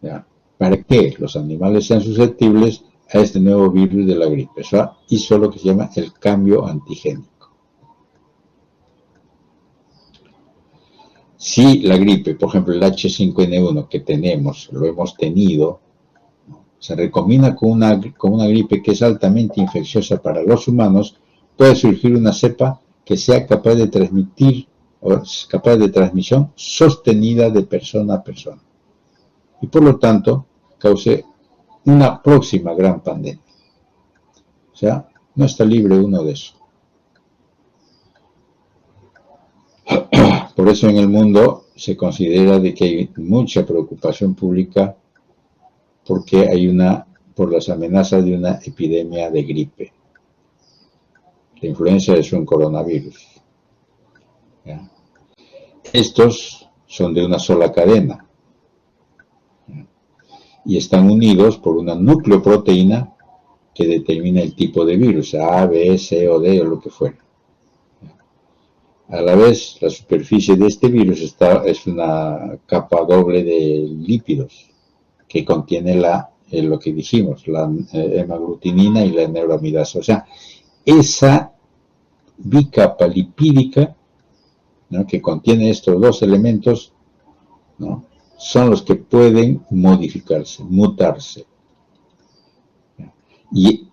S1: ¿Ya? Para que los animales sean susceptibles a este nuevo virus de la gripe. Eso hizo lo que se llama el cambio antigénico. Si la gripe, por ejemplo el H5N1 que tenemos, lo hemos tenido, se recombina con una gripe que es altamente infecciosa para los humanos, puede surgir una cepa que sea capaz de transmitir, o es capaz de transmisión sostenida de persona a persona. Y por lo tanto, cause una próxima gran pandemia. O sea, no está libre uno de eso. Por eso en el mundo se considera de que hay mucha preocupación pública porque hay por las amenazas de una epidemia de gripe. La influencia es un coronavirus. ¿Ya? Estos son de una sola cadena, ¿ya?, y están unidos por una nucleoproteína que determina el tipo de virus, A, B, C o D o lo que fuera. A la vez, la superficie de este virus es una capa doble de lípidos que contiene lo que dijimos, la hemaglutinina y la neuraminasa. O sea, esa bicapa lipídica, ¿no?, que contiene estos dos elementos, ¿no?, son los que pueden modificarse, mutarse. Y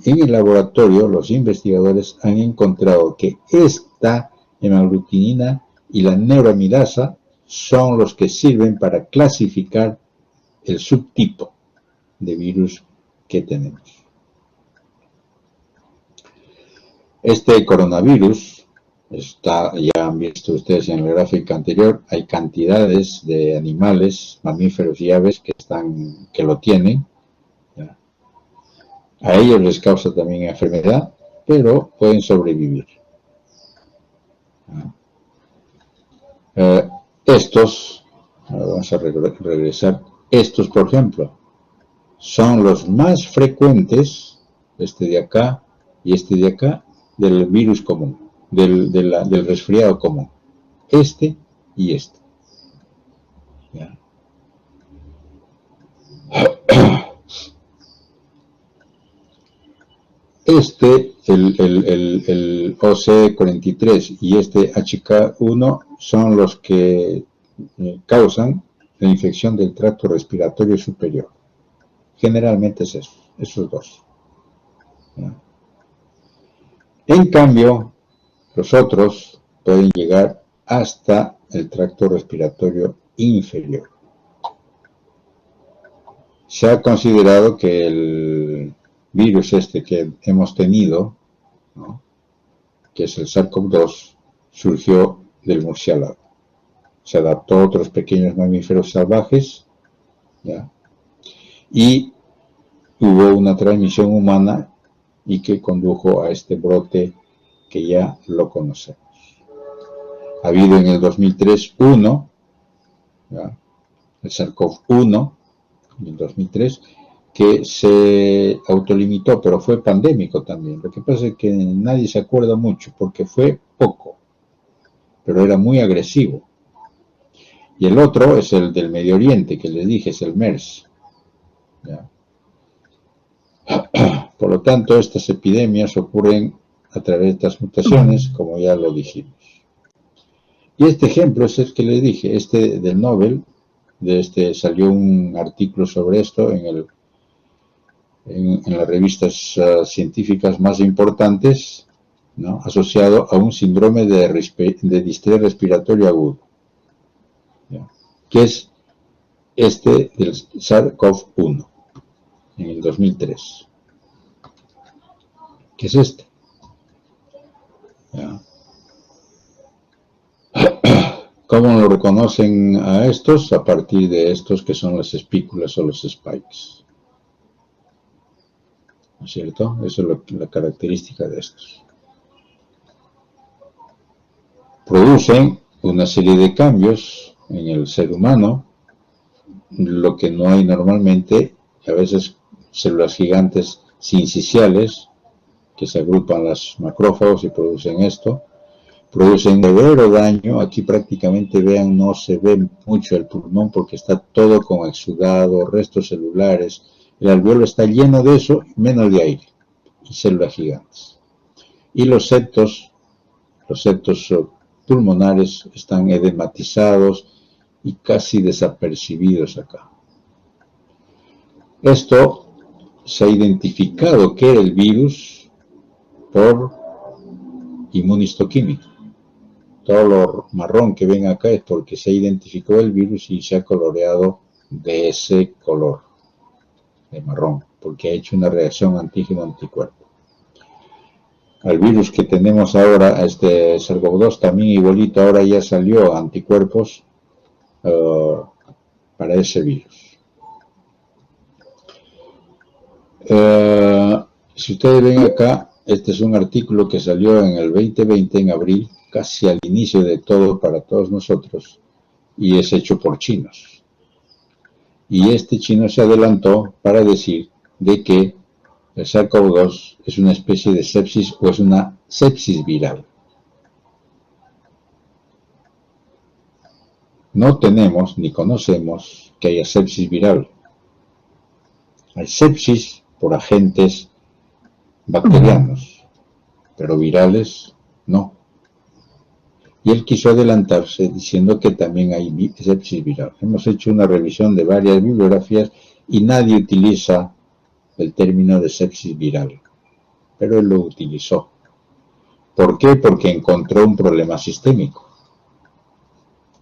S1: en el laboratorio los investigadores han encontrado que esta hemaglutinina y la neuraminasa son los que sirven para clasificar el subtipo de virus que tenemos. Este coronavirus, ya han visto ustedes en la gráfica anterior, hay cantidades de animales, mamíferos y aves que lo tienen, ¿ya? A ellos les causa también enfermedad, pero pueden sobrevivir. Vamos a regresar. Estos, por ejemplo, son los más frecuentes, este de acá y este de acá, del virus común, del resfriado común. Este y este. ¿Ya? El OC43 y este HK1 son los que causan la infección del tracto respiratorio superior. Generalmente es esos dos. ¿Ya? En cambio, los otros pueden llegar hasta el tracto respiratorio inferior. Se ha considerado que el virus que hemos tenido, ¿no?, que es el SARS-CoV-2, surgió del murciélago. Se adaptó a otros pequeños mamíferos salvajes, ¿ya?, y hubo una transmisión humana y que condujo a este brote que ya lo conocemos. Ha habido en el 2003 uno, ¿ya?, el SARS-CoV-1, en el 2003, que se autolimitó, pero fue pandémico también. Lo que pasa es que nadie se acuerda mucho, porque fue poco, pero era muy agresivo. Y el otro es el del Medio Oriente, que les dije, es el MERS. ¿Ya? Por lo tanto, estas epidemias ocurren a través de estas mutaciones, como ya lo dijimos. Y este ejemplo es el que les dije, este del Nobel, salió un artículo sobre esto en las revistas científicas más importantes, ¿no? Asociado a un síndrome de distrés respiratorio agudo, ¿ya? Que es este del SARS-CoV-1 en el 2003, que es este, ¿ya? ¿Cómo lo reconocen a estos? A partir de estos que son las espículas o los spikes, ¿no es cierto? Esa es la característica de estos. Producen una serie de cambios en el ser humano, lo que no hay normalmente. A veces células gigantes sinciciales que se agrupan los macrófagos y producen esto. Producen severo daño. Aquí prácticamente, vean, no se ve mucho el pulmón porque está todo con exudado, restos celulares. El alveolo está lleno de eso, menos de aire y células gigantes. Y los septos pulmonares están edematizados y casi desapercibidos acá. Esto se ha identificado que era el virus por inmunistoquímica. Todo lo marrón que ven acá es porque se identificó el virus y se ha coloreado de ese color, de marrón, porque ha hecho una reacción antígeno-anticuerpo. Al virus que tenemos ahora, a este SARS-CoV-2, también igualito, ahora ya salió anticuerpos para ese virus. Si ustedes ven acá, este es un artículo que salió en el 2020, en abril, casi al inicio de todo para todos nosotros, y es hecho por chinos. Y este chino se adelantó para decir de que el SARS-CoV-2 es una especie de sepsis o es una sepsis viral. No tenemos ni conocemos que haya sepsis viral. Hay sepsis por agentes bacterianos, pero virales no. Y él quiso adelantarse diciendo que también hay sepsis viral. Hemos hecho una revisión de varias bibliografías y nadie utiliza el término de sepsis viral, pero él lo utilizó. ¿Por qué? Porque encontró un problema sistémico.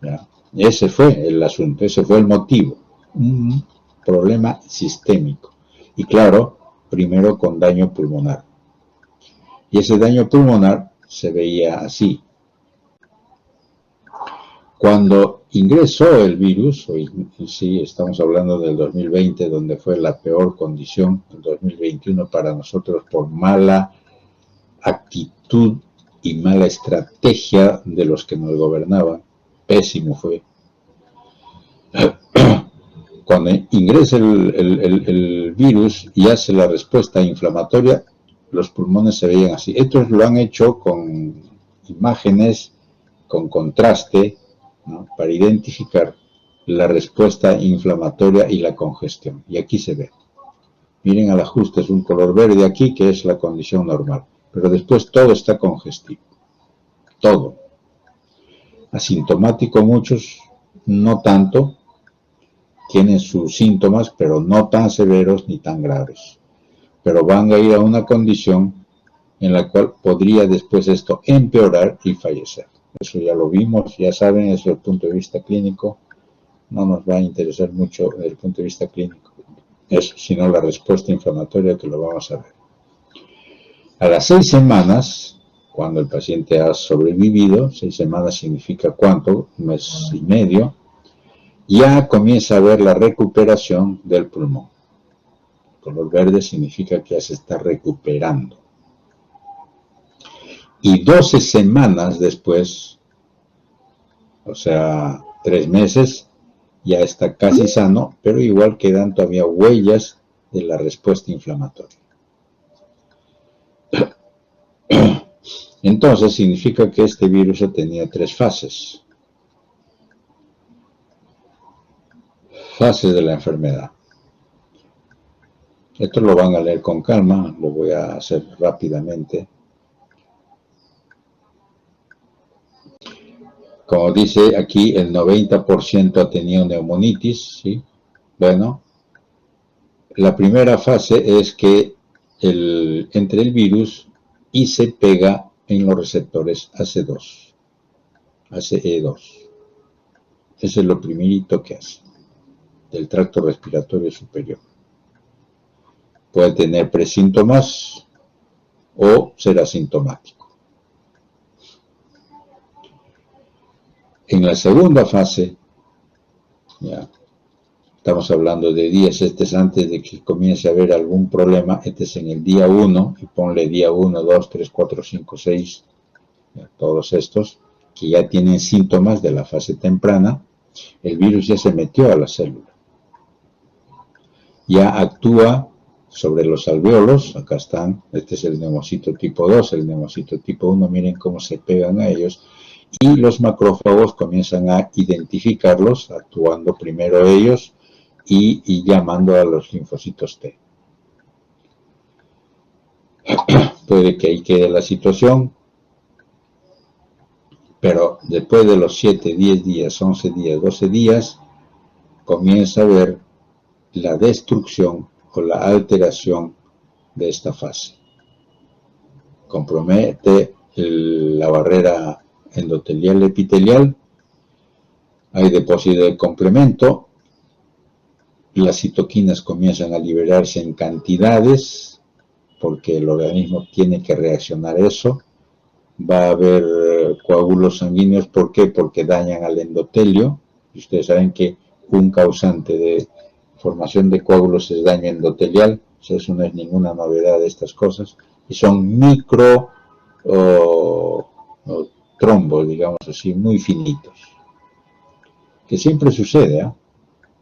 S1: ¿Ya? Ese fue el asunto, ese fue el motivo, un problema sistémico. Y claro, primero con daño pulmonar. Y ese daño pulmonar se veía así. Cuando ingresó el virus, sí, estamos hablando del 2020, donde fue la peor condición, el 2021 para nosotros por mala actitud y mala estrategia de los que nos gobernaban, pésimo fue. Cuando ingresa el virus y hace la respuesta inflamatoria, los pulmones se veían así. Estos lo han hecho con imágenes, con contraste, ¿no? Para identificar la respuesta inflamatoria y la congestión. Y aquí se ve. Miren al ajuste, es un color verde aquí, que es la condición normal. Pero después todo está congestivo. Todo. Asintomático muchos, no tanto. Tienen sus síntomas, pero no tan severos ni tan graves. Pero van a ir a una condición en la cual podría después esto empeorar y fallecer. Eso ya lo vimos, ya saben, desde el punto de vista clínico. No nos va a interesar mucho desde el punto de vista clínico eso, sino la respuesta inflamatoria, que lo vamos a ver. A las 6 semanas, cuando el paciente ha sobrevivido, 6 semanas significa ¿cuánto? Un mes y medio, ya comienza a ver la recuperación del pulmón. El color verde significa que ya se está recuperando. Y 12 semanas después, o sea, 3 meses, ya está casi sano, pero igual quedan todavía huellas de la respuesta inflamatoria. Entonces significa que este virus ha tenido 3 fases. Fases de la enfermedad. Esto lo van a leer con calma, lo voy a hacer rápidamente. Como dice aquí, el 90% ha tenido neumonitis, ¿sí? Bueno, la primera fase es que entre el virus y se pega en los receptores ACE2. Eso es lo primerito que hace, del tracto respiratorio superior. Puede tener presíntomas o ser asintomático. En la segunda fase, ya, estamos hablando de días, este es antes de que comience a haber algún problema, este es en el día 1, y ponle día 1, 2, 3, 4, 5, 6, ya, todos estos que ya tienen síntomas de la fase temprana, el virus ya se metió a la célula. Ya actúa sobre los alvéolos, acá están, este es el neumocito tipo 2, el neumocito tipo 1, miren cómo se pegan a ellos, y los macrófagos comienzan a identificarlos, actuando primero ellos y llamando a los linfocitos T. Puede que ahí quede la situación, pero después de los 7, 10 días, 11 días, 12 días, comienza a ver la destrucción o la alteración de esta fase. Compromete la barrera endotelial epitelial, hay depósito de complemento, las citoquinas comienzan a liberarse en cantidades, porque el organismo tiene que reaccionar a eso. Va a haber coágulos sanguíneos, ¿por qué? Porque dañan al endotelio, y ustedes saben que un causante de formación de coágulos es daño endotelial, o sea, eso no es ninguna novedad de estas cosas, y son micro trombos, digamos así, muy finitos, que siempre sucede, ¿eh?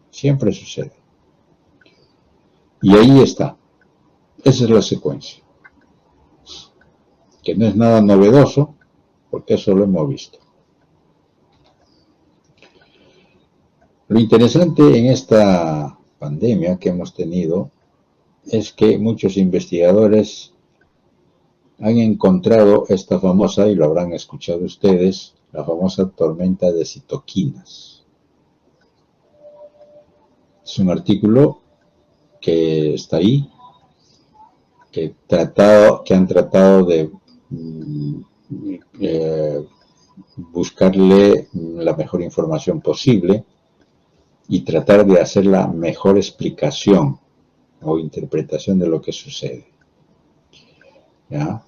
S1: Siempre sucede. Y ahí está, esa es la secuencia, que no es nada novedoso, porque eso lo hemos visto. Lo interesante en esta pandemia que hemos tenido es que muchos investigadores han encontrado esta famosa, y lo habrán escuchado ustedes, la famosa tormenta de citoquinas. Es un artículo que está ahí, que han tratado de buscarle la mejor información posible y tratar de hacer la mejor explicación o interpretación de lo que sucede. ¿Ya?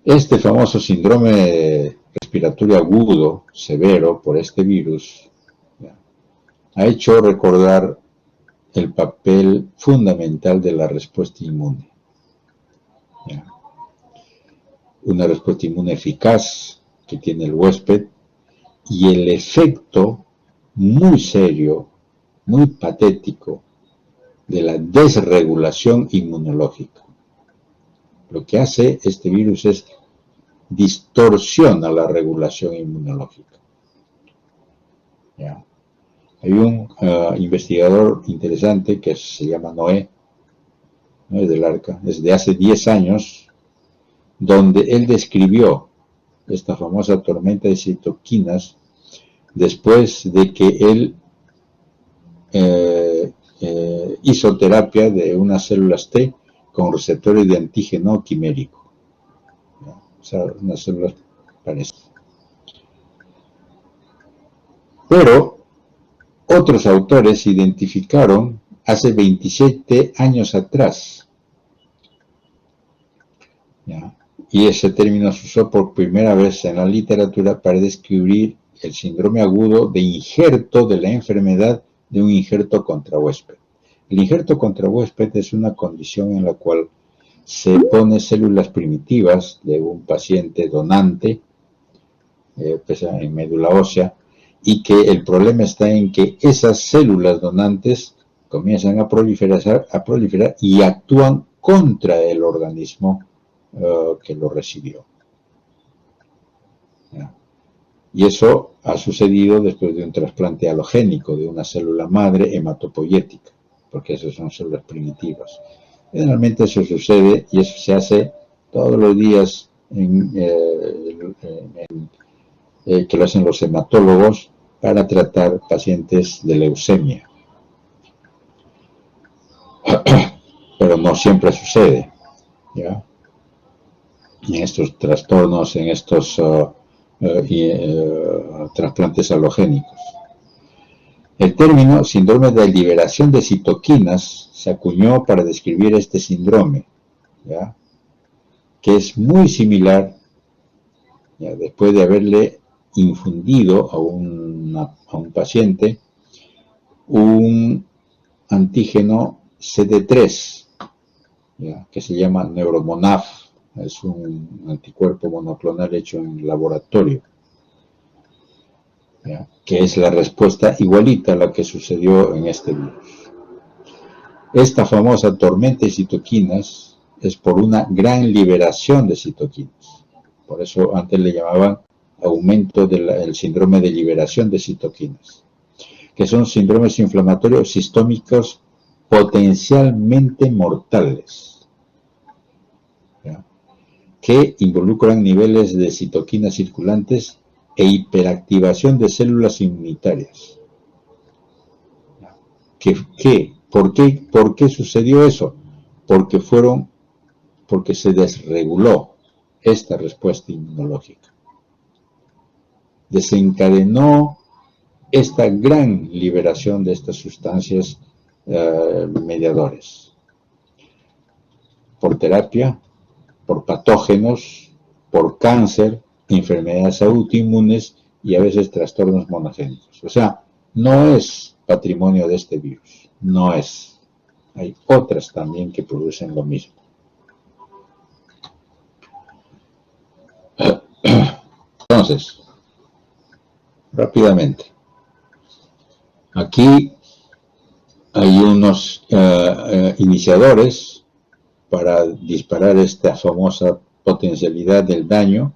S1: Este famoso síndrome respiratorio agudo severo por este virus, ¿ya?, ha hecho recordar el papel fundamental de la respuesta inmune. ¿Ya? Una respuesta inmune eficaz que tiene el huésped y el efecto muy serio, muy patético de la desregulación inmunológica. Lo que hace este virus es distorsiona la regulación inmunológica. ¿Ya? Hay un investigador interesante que se llama Noé, del Arca, desde hace 10 años, donde él describió esta famosa tormenta de citoquinas después de que él hizo terapia de unas células T con receptores de antígeno quimérico. ¿No? O sea, unas células parecidas. Pero otros autores identificaron hace 27 años atrás, ¿ya?, y ese término se usó por primera vez en la literatura para describir el síndrome agudo de injerto de la enfermedad de un injerto contrahuésped. El injerto contrahuésped es una condición en la cual se pone células primitivas de un paciente donante, en médula ósea, y que el problema está en que esas células donantes comienzan a proliferar y actúan contra el organismo que lo recibió. ¿Ya? Y eso ha sucedido después de un trasplante halogénico de una célula madre hematopoyética, porque esas son células primitivas. Generalmente eso sucede y eso se hace todos los días que lo hacen los hematólogos para tratar pacientes de leucemia. Pero no siempre sucede, ¿ya? en estos trastornos, en estos trasplantes halogénicos. El término síndrome de liberación de citoquinas se acuñó para describir este síndrome, ¿ya?, que es muy similar, ¿ya?, después de haberle infundido a un paciente un antígeno CD3, ¿ya?, que se llama Neuromonaf. Es un anticuerpo monoclonal hecho en laboratorio, ¿ya?, que es la respuesta igualita a la que sucedió en este virus. Esta famosa tormenta de citoquinas es por una gran liberación de citoquinas. Por eso antes le llamaban aumento del síndrome de liberación de citoquinas, que son síndromes inflamatorios sistémicos potencialmente mortales, ¿ya?, que involucran niveles de citoquinas circulantes e hiperactivación de células inmunitarias. ¿Por qué sucedió eso? Porque se desreguló esta respuesta inmunológica. Desencadenó esta gran liberación de estas sustancias mediadores. Por terapia, por patógenos, por cáncer, enfermedades autoinmunes y a veces trastornos monogénicos. O sea, no es patrimonio de este virus, no es. Hay otras también que producen lo mismo. Entonces, rápidamente, aquí hay unos iniciadores para disparar esta famosa potencialidad del daño,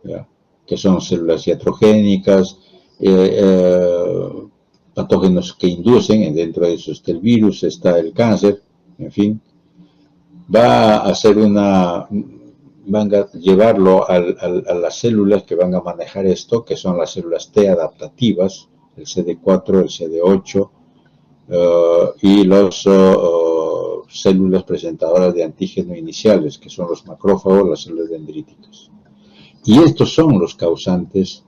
S1: ¿ya?, que son células iatrogénicas, patógenos que inducen, dentro de eso está el virus, está el cáncer, en fin. Va a hacer van a llevarlo a las células que van a manejar esto, que son las células T adaptativas, el CD4, el CD8, y las células presentadoras de antígeno iniciales, que son los macrófagos, las células dendríticas. Y estos son los causantes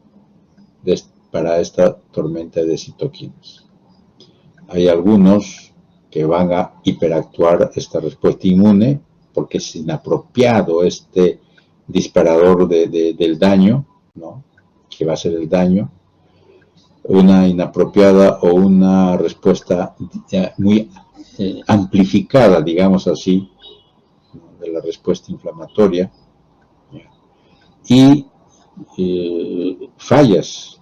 S1: para esta tormenta de citoquinas. Hay algunos que van a hiperactuar esta respuesta inmune porque es inapropiado este disparador del daño, ¿no?, que va a ser el daño, una inapropiada o una respuesta muy amplificada, digamos así, de la respuesta inflamatoria, y fallas,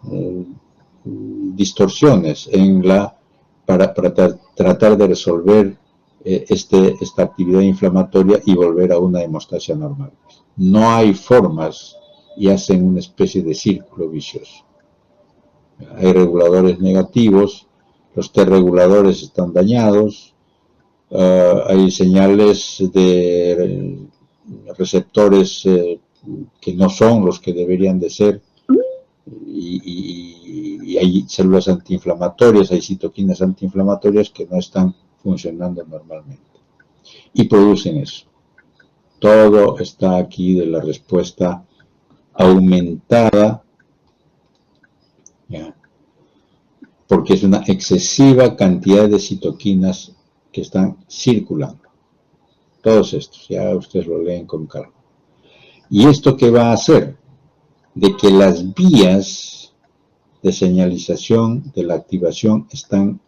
S1: distorsiones para tratar de resolver esta actividad inflamatoria y volver a una hemostasia normal. No hay formas y hacen una especie de círculo vicioso. Hay reguladores negativos, los T reguladores están dañados, hay señales de receptores que no son los que deberían de ser, y hay células antiinflamatorias, hay citoquinas antiinflamatorias que no están funcionando normalmente y producen eso. Todo está aquí de la respuesta aumentada, ¿ya?, porque es una excesiva cantidad de citoquinas que están circulando. Todos estos, ya ustedes lo leen con calma. ¿Y esto qué va a hacer? De que las vías de señalización de la activación están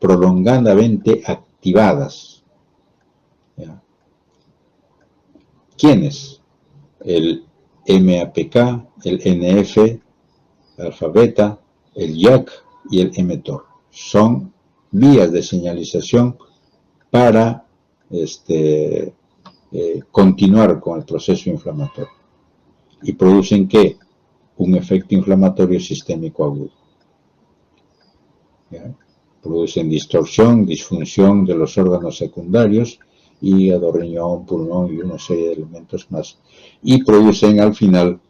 S1: prolongadamente activadas, ¿ya? ¿Quiénes? El MAPK, el NF, alfa beta, el YAC y el mTOR. Son vías de señalización para continuar con el proceso inflamatorio. ¿Y producen qué? Un efecto inflamatorio sistémico agudo, ¿ya? Producen distorsión, disfunción de los órganos secundarios, hígado, riñón, pulmón y una serie de elementos más. Y producen al final,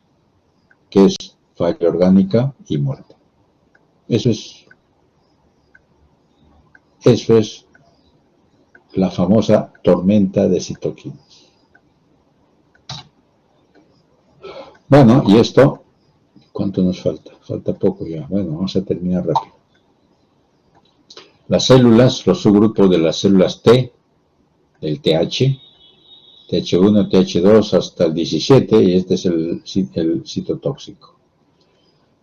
S1: que es falla orgánica y muerte. Eso es la famosa tormenta de citoquinas. Bueno, y esto, ¿cuánto nos falta? Falta poco ya. Bueno, vamos a terminar rápido. Las células, los subgrupos de las células T, del TH, TH1, TH2 hasta el 17, y este es el citotóxico.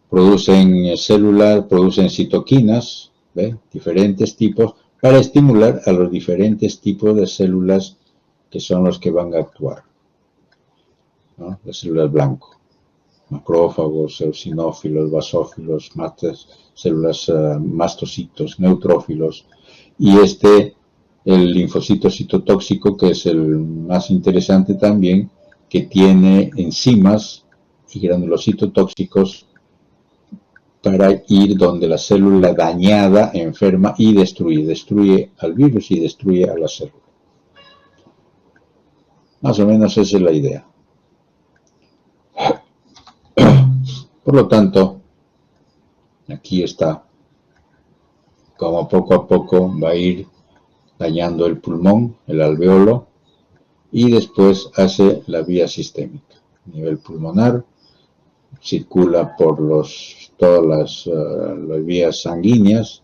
S1: Producen células, producen citoquinas, ¿ve? Diferentes tipos, para estimular a los diferentes tipos de células que son los que van a actuar, ¿no? Las células blanco, macrófagos, eosinófilos, basófilos, células mastocitos, neutrófilos, y el linfocito citotóxico, que es el más interesante también, que tiene enzimas y granulocitos tóxicos para ir donde la célula dañada, enferma y destruye al virus y destruye a la célula. Más o menos esa es la idea. Por lo tanto, aquí está como poco a poco va a ir dañando el pulmón, el alveolo, y después hace la vía sistémica. A nivel pulmonar, circula por todas las vías sanguíneas,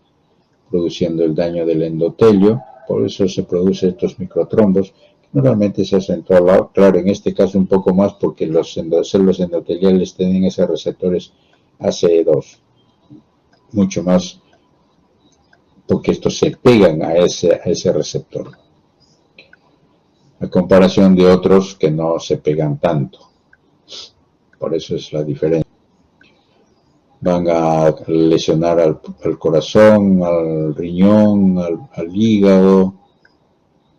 S1: produciendo el daño del endotelio. Por eso se producen estos microtrombos, que normalmente se hacen todo al lado. Claro, en este caso un poco más, porque los células endoteliales tienen esos receptores ACE2, mucho más, porque estos se pegan a ese receptor, a comparación de otros que no se pegan tanto. Por eso es la diferencia. Van a lesionar al corazón, al riñón, al hígado,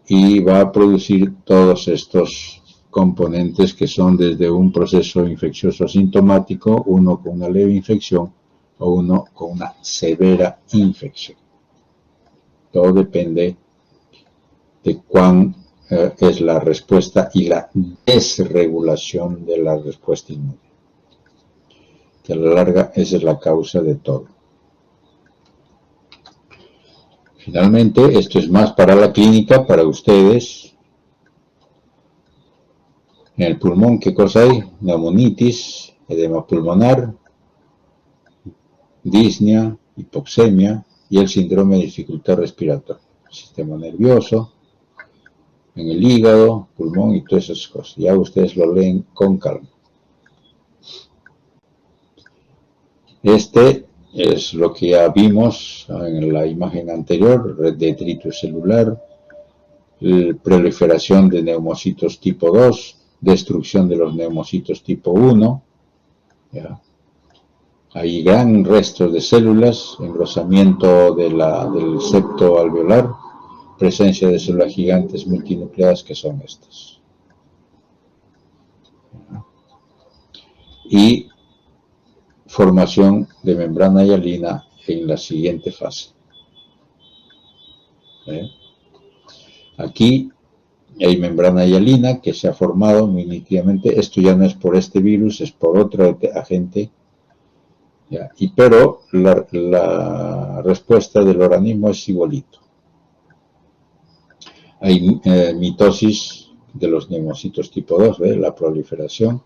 S1: y va a producir todos estos componentes que son desde un proceso infeccioso asintomático, uno con una leve infección o uno con una severa infección. Todo depende de cuán es la respuesta y la desregulación de la respuesta inmune, que a la larga esa es la causa de todo. Finalmente, esto es más para la clínica, para ustedes. En el pulmón, ¿qué cosa hay? Neumonitis, edema pulmonar, disnea, hipoxemia y el síndrome de dificultad respiratoria. Sistema nervioso, en el hígado, pulmón y todas esas cosas. Ya ustedes lo leen con calma. Este es lo que ya vimos en la imagen anterior: detritus celular, proliferación de neumocitos tipo 2, destrucción de los neumocitos tipo 1. ¿Ya? Hay gran resto de células, engrosamiento del septo alveolar, presencia de células gigantes multinucleadas, que son estas. ¿Ya? Y formación de membrana hialina en la siguiente fase. Aquí hay membrana hialina que se ha formado muy nítidamente. Esto ya no es por este virus, es por otro agente. ¿Ya? Pero la respuesta del organismo es igualito. Hay mitosis de los neumocitos tipo 2, ¿ve? La proliferación.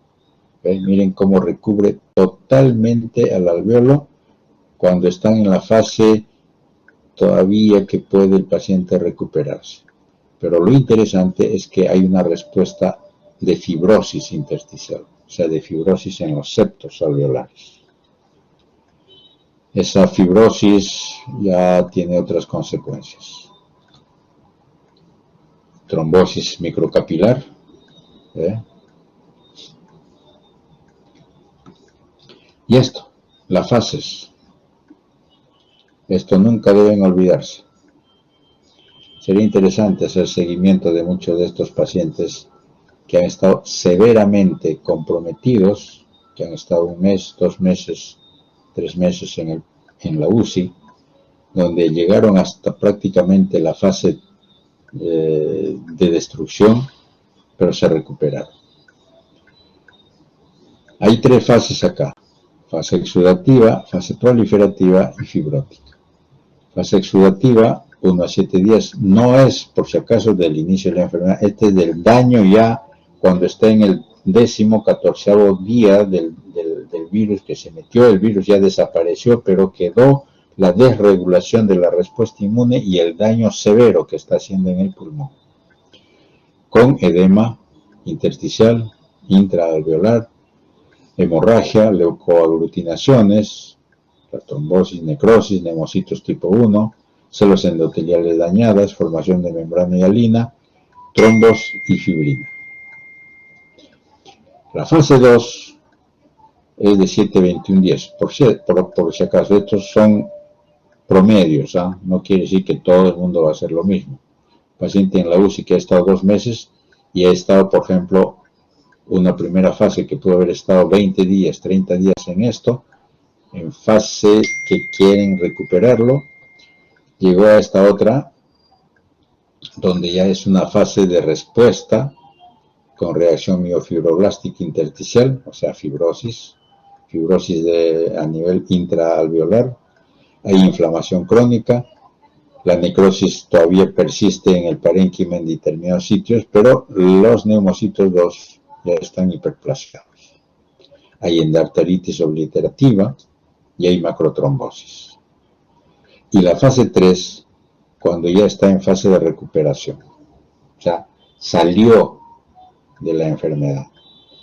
S1: Miren cómo recubre totalmente al alveolo cuando están en la fase todavía que puede el paciente recuperarse. Pero lo interesante es que hay una respuesta de fibrosis intersticial, o sea, de fibrosis en los septos alveolares. Esa fibrosis ya tiene otras consecuencias. Trombosis microcapilar, y esto, las fases. Esto nunca deben olvidarse. Sería interesante hacer seguimiento de muchos de estos pacientes que han estado severamente comprometidos, que han estado 1 mes, 2 meses, 3 meses en la UCI, donde llegaron hasta prácticamente la fase de destrucción, pero se recuperaron. Hay 3 fases acá: fase exudativa, fase proliferativa y fibrótica. Fase exudativa, 1 a 7 días, no es por si acaso del inicio de la enfermedad, este es del daño ya cuando está en 14º día del virus, que se metió, el virus ya desapareció, pero quedó la desregulación de la respuesta inmune y el daño severo que está haciendo en el pulmón, con edema intersticial, intraalveolar, hemorragia, leucoaglutinaciones, la trombosis, necrosis, neumocitos tipo 1, células endoteliales dañadas, formación de membrana hialina, trombos y fibrina. La fase 2 es de 7 a 21 días. Por si acaso, estos son promedios, ¿ah? No quiere decir que todo el mundo va a hacer lo mismo. Paciente en la UCI que ha estado 2 meses y ha estado, por ejemplo, una primera fase que pudo haber estado 20 días, 30 días en esto, en fase que quieren recuperarlo, llegó a esta otra, donde ya es una fase de respuesta con reacción miofibroblástica intersticial, o sea, fibrosis a nivel intraalveolar, hay inflamación crónica, la necrosis todavía persiste en el parénquima en determinados sitios, pero los neumocitos 2 ya están hiperplasiados. Hay endarteritis obliterativa y hay macrotrombosis. Y la fase 3, cuando ya está en fase de recuperación, o sea, salió de la enfermedad,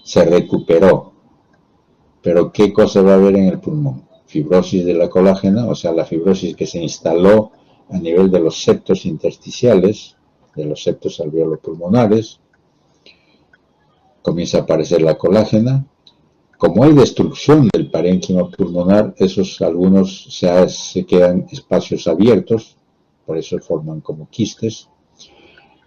S1: se recuperó, pero ¿qué cosa va a haber en el pulmón? Fibrosis de la colágena, o sea, la fibrosis que se instaló a nivel de los septos intersticiales, de los septos alveolopulmonares, comienza a aparecer la colágena. Como hay destrucción del parénquima pulmonar, algunos se quedan espacios abiertos, por eso forman como quistes.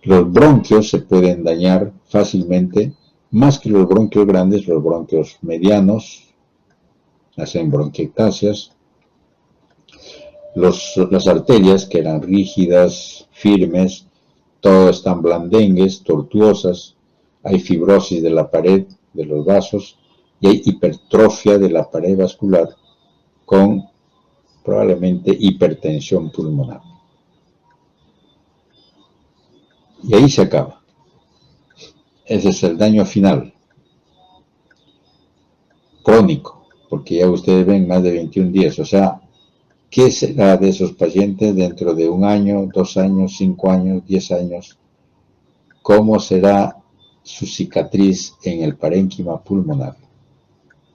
S1: Los bronquios se pueden dañar fácilmente, más que los bronquios grandes, los bronquios medianos hacen bronquiectasias. Las arterias, que eran rígidas, firmes, todas están blandengues, tortuosas. Hay fibrosis de la pared, de los vasos, y hay hipertrofia de la pared vascular con probablemente hipertensión pulmonar. Y ahí se acaba. Ese es el daño final, crónico, porque ya ustedes ven más de 21 días. O sea, ¿qué será de esos pacientes dentro de 1 año, 2 años, 5 años, 10 años? ¿Cómo será su cicatriz en el parénquima pulmonar?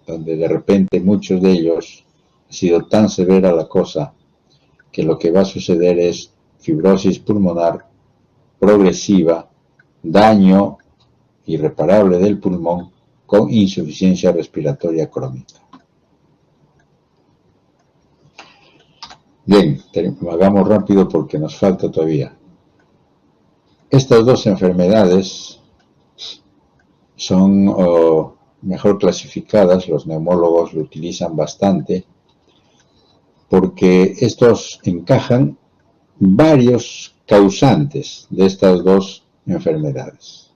S1: Donde de repente muchos de ellos ha sido tan severa la cosa que lo que va a suceder es fibrosis pulmonar progresiva, daño irreparable del pulmón con insuficiencia respiratoria crónica. Bien, hagamos rápido porque nos falta todavía. Estas dos enfermedades son mejor clasificadas, los neumólogos lo utilizan bastante, porque estos encajan varios causantes de estas dos enfermedades.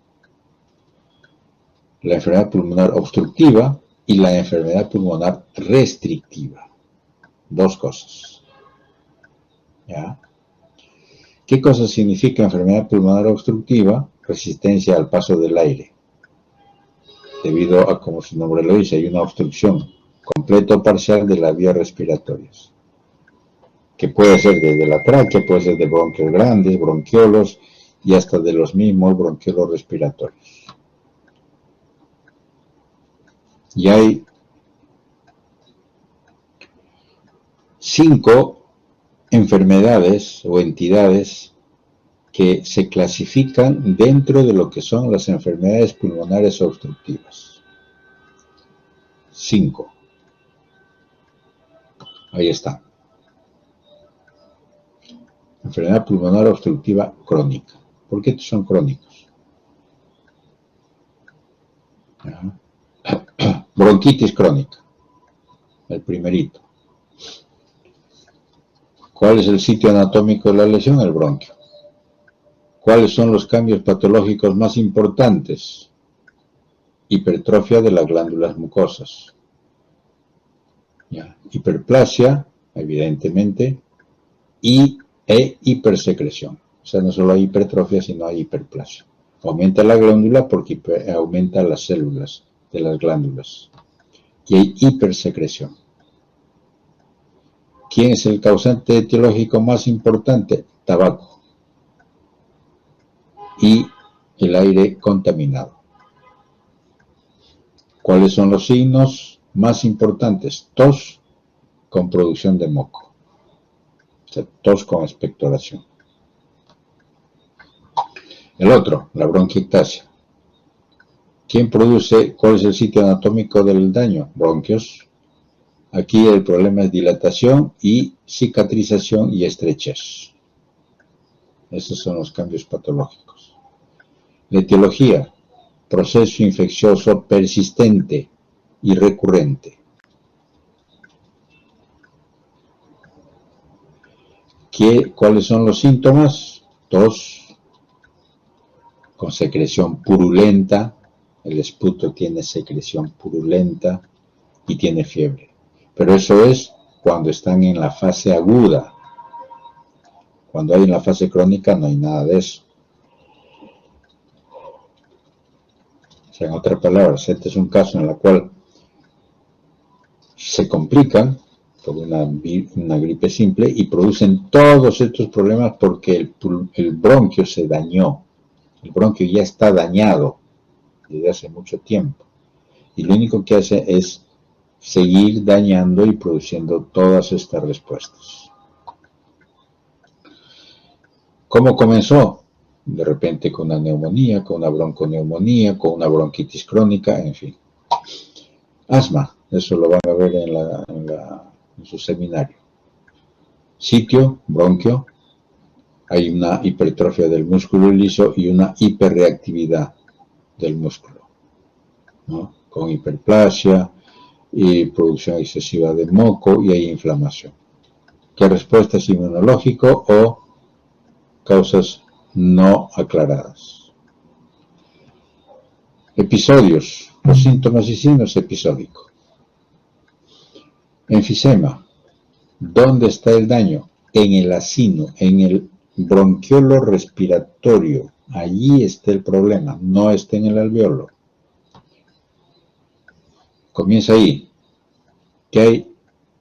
S1: La enfermedad pulmonar obstructiva y la enfermedad pulmonar restrictiva. Dos cosas. ¿Ya? ¿Qué cosa significa enfermedad pulmonar obstructiva? Resistencia al paso del aire. Debido a, como su nombre lo dice, hay una obstrucción completa o parcial de las vías respiratorias, que puede ser desde la tráquea, puede ser de bronquios grandes, bronquiolos y hasta de los mismos bronquiolos respiratorios. Y hay 5 enfermedades o entidades que se clasifican dentro de lo que son las enfermedades pulmonares obstructivas. 5. Ahí está. Enfermedad pulmonar obstructiva crónica. ¿Por qué son crónicos? Bronquitis crónica. El primerito. ¿Cuál es el sitio anatómico de la lesión? El bronquio. ¿Cuáles son los cambios patológicos más importantes? Hipertrofia de las glándulas mucosas. Hiperplasia, evidentemente, e hipersecreción. O sea, no solo hay hipertrofia, sino hay hiperplasia. Aumenta la glándula porque aumenta las células de las glándulas. Y hay hipersecreción. ¿Quién es el causante etiológico más importante? Tabaco y el aire contaminado. ¿Cuáles son los signos más importantes? Tos con producción de moco. O sea, tos con expectoración. El otro, la bronquiectasia. ¿Quién produce? ¿Cuál es el sitio anatómico del daño? Bronquios. Aquí el problema es dilatación y cicatrización y estrechez. Esos son los cambios patológicos. La etiología, proceso infeccioso persistente y recurrente. ¿Cuáles son los síntomas? Tos con secreción purulenta. El esputo tiene secreción purulenta y tiene fiebre. Pero eso es cuando están en la fase aguda. Cuando hay en la fase crónica no hay nada de eso. O sea, en otras palabras, este es un caso en el cual se complican por una gripe simple y producen todos estos problemas porque el bronquio se dañó. El bronquio ya está dañado desde hace mucho tiempo. Y lo único que hace es seguir dañando y produciendo todas estas respuestas. ¿Cómo comenzó? De repente con una neumonía, con una bronconeumonía, con una bronquitis crónica, en fin. Asma, eso lo van a ver en su seminario. Sitio, bronquio. Hay una hipertrofia del músculo liso y una hiperreactividad del músculo, ¿no? Con hiperplasia y producción excesiva de moco y hay inflamación. ¿Qué respuesta es inmunológico o causas no aclaradas? Episodios, los síntomas y signos episódicos. Enfisema, ¿dónde está el daño? En el acino, en el bronquiolo respiratorio. Allí está el problema, no está en el alveolo. Comienza ahí, que hay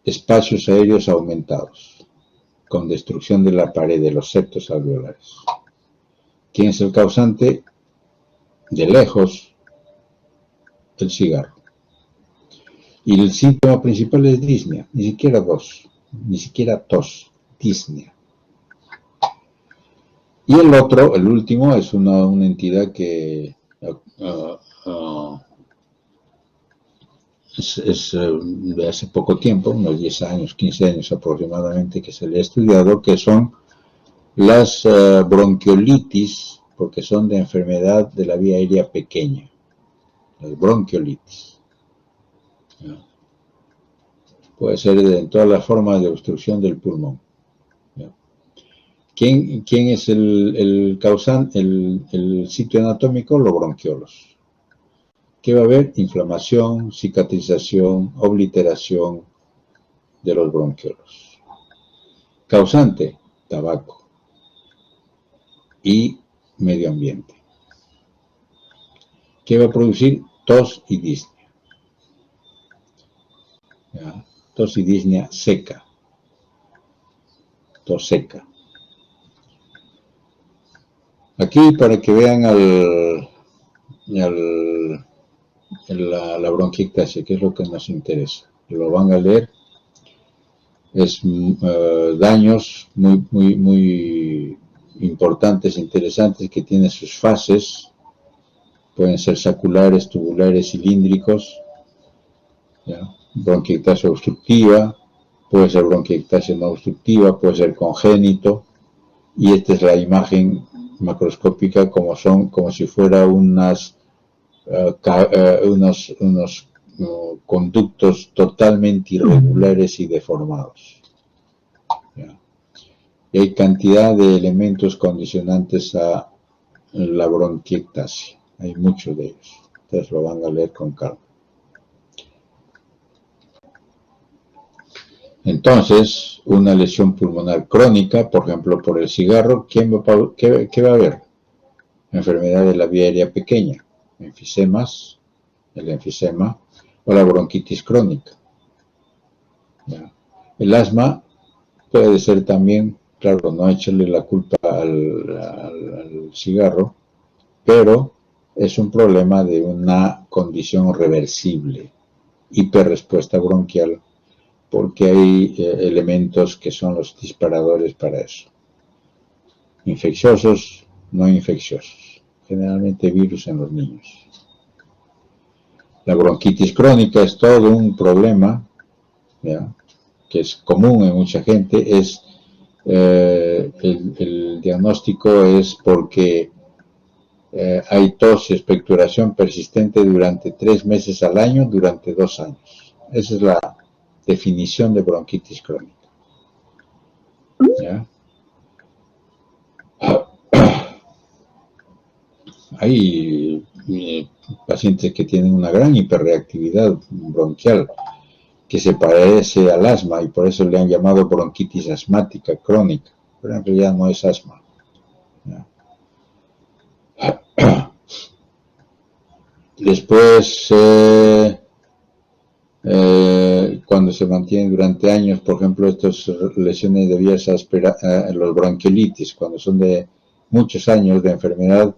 S1: espacios aéreos aumentados, con destrucción de la pared de los septos alveolares. ¿Quién es el causante? De lejos, el cigarro. Y el síntoma principal es disnea, ni siquiera tos, disnea. Y el otro, el último, es una entidad que es de hace poco tiempo, unos 10 años, 15 años aproximadamente, que se le ha estudiado, que son las bronquiolitis, porque son de enfermedad de la vía aérea pequeña, las bronquiolitis. ¿Ya? Puede ser en todas las formas de obstrucción del pulmón. ¿Ya? ¿Quién es el causante, el sitio anatómico? Los bronquiolos. ¿Qué va a haber? Inflamación, cicatrización, obliteración de los bronquiolos. Causante, tabaco y medio ambiente. ¿Qué va a producir? Tos y disnea. ¿Ya? Tos y disnea seca. Tos seca. Aquí para que vean la bronquiectasia, que es lo que nos interesa. Lo van a leer. Es daños muy importantes, interesantes, que tienen sus fases. Pueden ser saculares, tubulares, cilíndricos. ¿Ya? Bronquiectasia obstructiva, puede ser bronquiectasia no obstructiva, puede ser congénito. Y esta es la imagen macroscópica, como si fuera unos conductos totalmente irregulares y deformados. ¿Ya? Y hay cantidad de elementos condicionantes a la bronquiectasia. Hay muchos de ellos. Ustedes lo van a leer con calma. Entonces, una lesión pulmonar crónica, por ejemplo, por el cigarro, ¿qué va a haber? enfermedad de la vía aérea pequeña, enfisemas, el enfisema o la bronquitis crónica. ¿Ya? El asma puede ser también, claro, no echarle la culpa al cigarro, pero es un problema de una condición reversible, hiperrespuesta bronquial, porque hay elementos que son los disparadores para eso. Infecciosos, no infecciosos, generalmente virus en los niños. La bronquitis crónica es todo un problema, ¿ya?, que es común en mucha gente. Es el diagnóstico es porque hay tos y expectoración persistente durante 3 meses al año, durante 2 años. Esa es la definición de bronquitis crónica. ¿Ya? Hay pacientes que tienen una gran hiperreactividad bronquial que se parece al asma y por eso le han llamado bronquitis asmática crónica, pero en realidad no es asma. ¿Ya? Después, cuando se mantienen durante años, por ejemplo, estas lesiones de vías los bronquiolitis, cuando son de muchos años de enfermedad,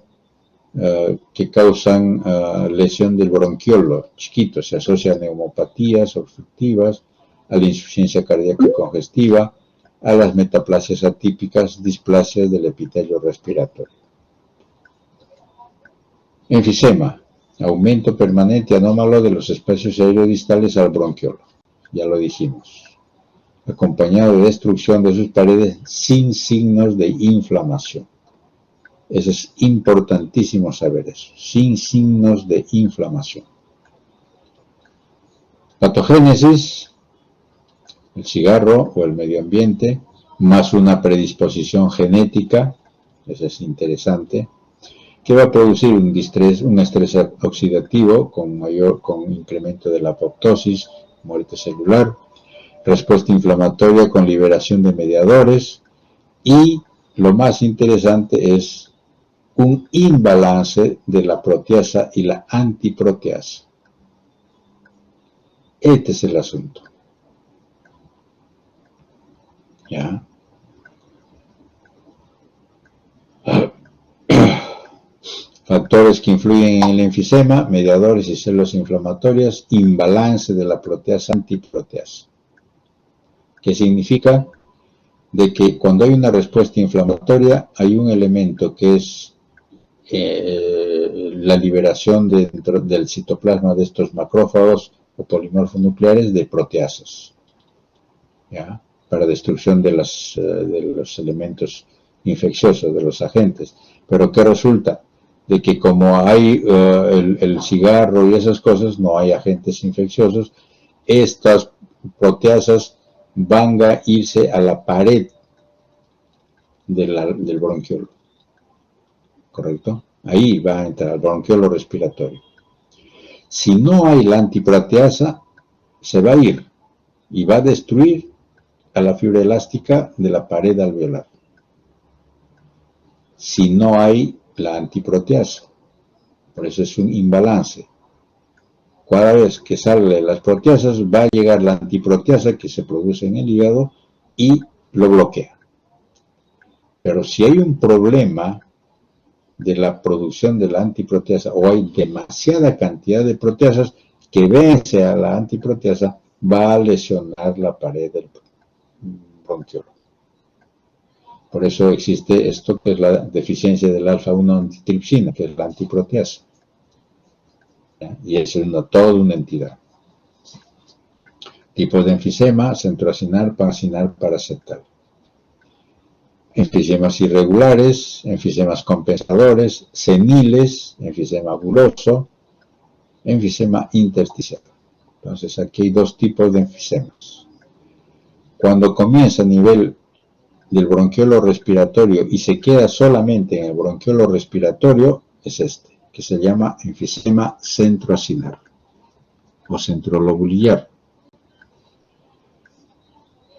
S1: que causan lesión del bronquiolo chiquito, se asocia a neumopatías obstructivas, a la insuficiencia cardíaca congestiva, a las metaplasias atípicas, displasias del epitelio respiratorio. Enfisema, aumento permanente anómalo de los espacios aerodistales al bronquiolo, ya lo dijimos, acompañado de destrucción de sus paredes sin signos de inflamación. Eso es importantísimo saber eso, sin signos de inflamación. Patogénesis, el cigarro o el medio ambiente, más una predisposición genética, eso es interesante, que va a producir un estrés oxidativo con incremento de la apoptosis, muerte celular, respuesta inflamatoria con liberación de mediadores y lo más interesante es un imbalance de la proteasa y la antiproteasa. Este es el asunto. ¿Ya? Factores que influyen en el enfisema, mediadores y células inflamatorias, imbalance de la proteasa antiproteasa. ¿Qué significa? De que cuando hay una respuesta inflamatoria hay un elemento que es la liberación dentro del citoplasma de estos macrófagos o polimorfos nucleares de proteasas, ¿ya?, para destrucción de los elementos infecciosos, de los agentes. Pero ¿qué resulta? De que como hay el cigarro y esas cosas, no hay agentes infecciosos, estas proteasas van a irse a la pared del bronquiolo. ¿Correcto? Ahí va a entrar el bronquiolo respiratorio. Si no hay la antiproteasa, se va a ir y va a destruir a la fibra elástica de la pared alveolar. Si no hay la antiproteasa, por eso es un imbalance. Cada vez que salen las proteasas, va a llegar la antiproteasa que se produce en el hígado y lo bloquea. Pero si hay un problema de la producción de la antiproteasa o hay demasiada cantidad de proteasas que vence a la antiproteasa, va a lesionar la pared del bronquiolo. Por eso existe esto que es la deficiencia del alfa-1 antitripsina, que es la antiproteasa. ¿Ya? Y es toda una entidad. Tipos de enfisema: centroacinar, pancinal, paraceptal. Enfisemas irregulares, enfisemas compensadores, seniles, enfisema buloso, enfisema intersticial. Entonces aquí hay 2 tipos de enfisemas. Cuando comienza a nivel del bronquiolo respiratorio y se queda solamente en el bronquiolo respiratorio, es este, que se llama enfisema centroacinar o centrolobulillar.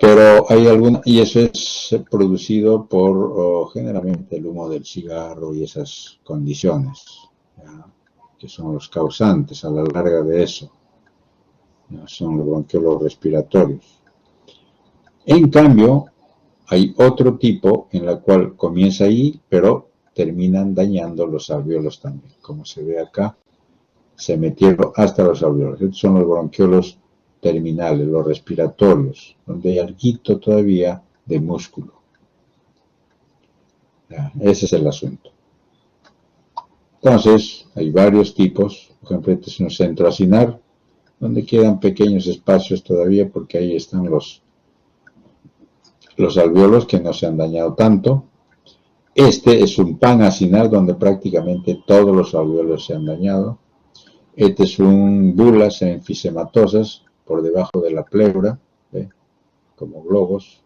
S1: Pero hay alguna, y eso es producido por generalmente el humo del cigarro y esas condiciones, ¿ya? Que son los causantes a la larga de eso, ¿ya? Son los bronquiolos respiratorios. En cambio, hay otro tipo en la cual comienza ahí, pero terminan dañando los alvéolos también. Como se ve acá, se metieron hasta los alvéolos. Estos son los bronquiolos terminales, los respiratorios, donde hay algo todavía de músculo. Ya, ese es el asunto. Entonces, hay varios tipos. Por ejemplo, este es un centro acinar, donde quedan pequeños espacios todavía, porque ahí están los alvéolos que no se han dañado tanto. Este es un panacinar, donde prácticamente todos los alvéolos se han dañado. Este es un bulas enfisematosas, por debajo de la pleura, ¿ve? Como globos.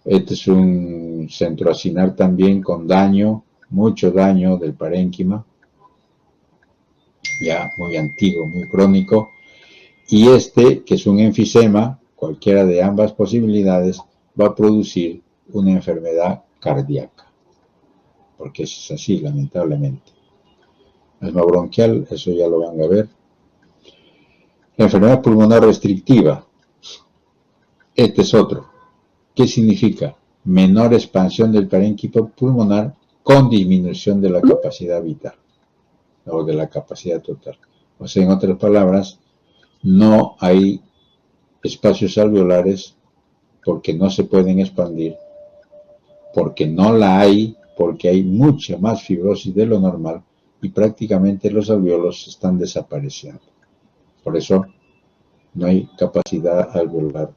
S1: Este es un centroacinar también con daño, mucho daño del parénquima, ya muy antiguo, muy crónico. Y este, que es un enfisema, cualquiera de ambas posibilidades, va a producir una enfermedad cardíaca, porque eso es así, lamentablemente. Asma bronquial, eso ya lo van a ver. La enfermedad pulmonar restrictiva, este es otro. ¿Qué significa? Menor expansión del parénquima pulmonar con disminución de la capacidad vital o de la capacidad total. O sea, en otras palabras, no hay espacios alveolares porque no se pueden expandir, porque no la hay, porque hay mucha más fibrosis de lo normal y prácticamente los alvéolos están desapareciendo. Por eso no hay capacidad alveolar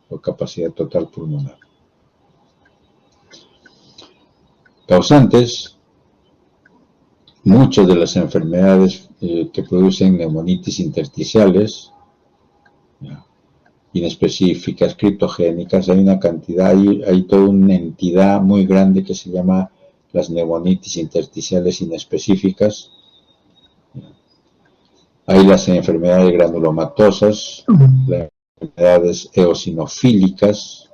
S1: o capacidad total pulmonar. Causantes, muchas de las enfermedades que producen neumonitis intersticiales, inespecíficas, criptogénicas, hay una cantidad, hay toda una entidad muy grande que se llama las neumonitis intersticiales inespecíficas. Hay las enfermedades granulomatosas, las enfermedades eosinofílicas,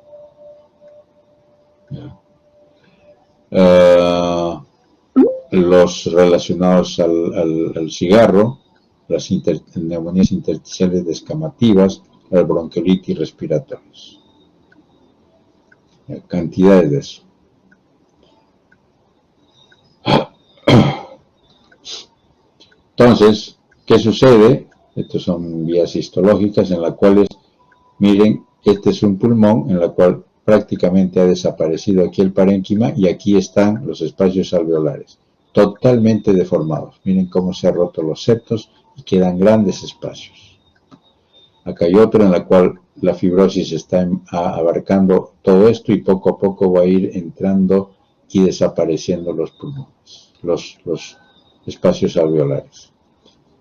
S1: los relacionados al cigarro, las neumonías intersticiales descamativas, las bronquiolitis respiratorias. Cantidades de eso. Entonces, ¿qué sucede? Estas son vías histológicas en las cuales, miren, este es un pulmón en la cual prácticamente ha desaparecido aquí el parénquima y aquí están los espacios alveolares, totalmente deformados. Miren cómo se han roto los septos y quedan grandes espacios. Acá hay otro en la cual la fibrosis está abarcando todo esto y poco a poco va a ir entrando y desapareciendo los pulmones, los espacios alveolares.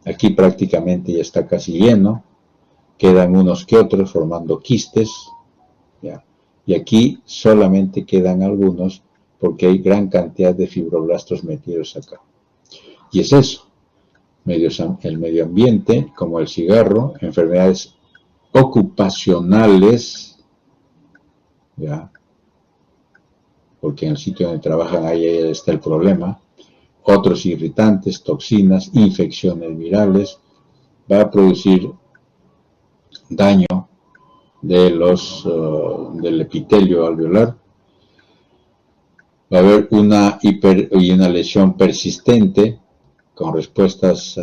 S1: Aquí prácticamente ya está casi lleno, quedan unos que otros formando quistes, ¿ya? Y aquí solamente quedan algunos porque hay gran cantidad de fibroblastos metidos acá. Y es eso, el medio ambiente, como el cigarro, enfermedades ocupacionales, ¿ya? Porque en el sitio donde trabajan ahí está el problema, otros irritantes, toxinas, infecciones virales, va a producir daño del epitelio alveolar, va a haber una lesión persistente con respuestas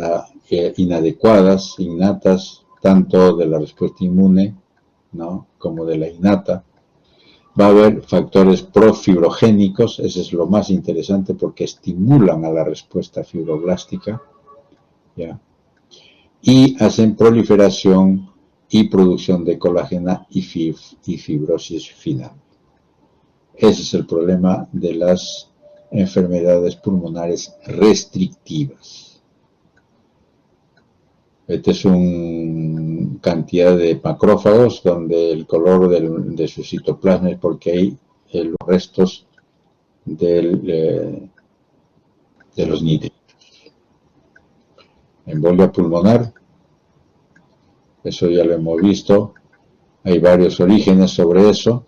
S1: inadecuadas, innatas, tanto de la respuesta inmune, ¿no?, como de la innata. Va a haber factores profibrogénicos, ese es lo más interesante porque estimulan a la respuesta fibroblástica, ¿ya? Y hacen proliferación y producción de colágeno y fibrosis final. Ese es el problema de las enfermedades pulmonares restrictivas. Este es una cantidad de macrófagos donde el color de su citoplasma es porque hay los restos de los nitritos. Embolia pulmonar, eso ya lo hemos visto. Hay varios orígenes sobre eso.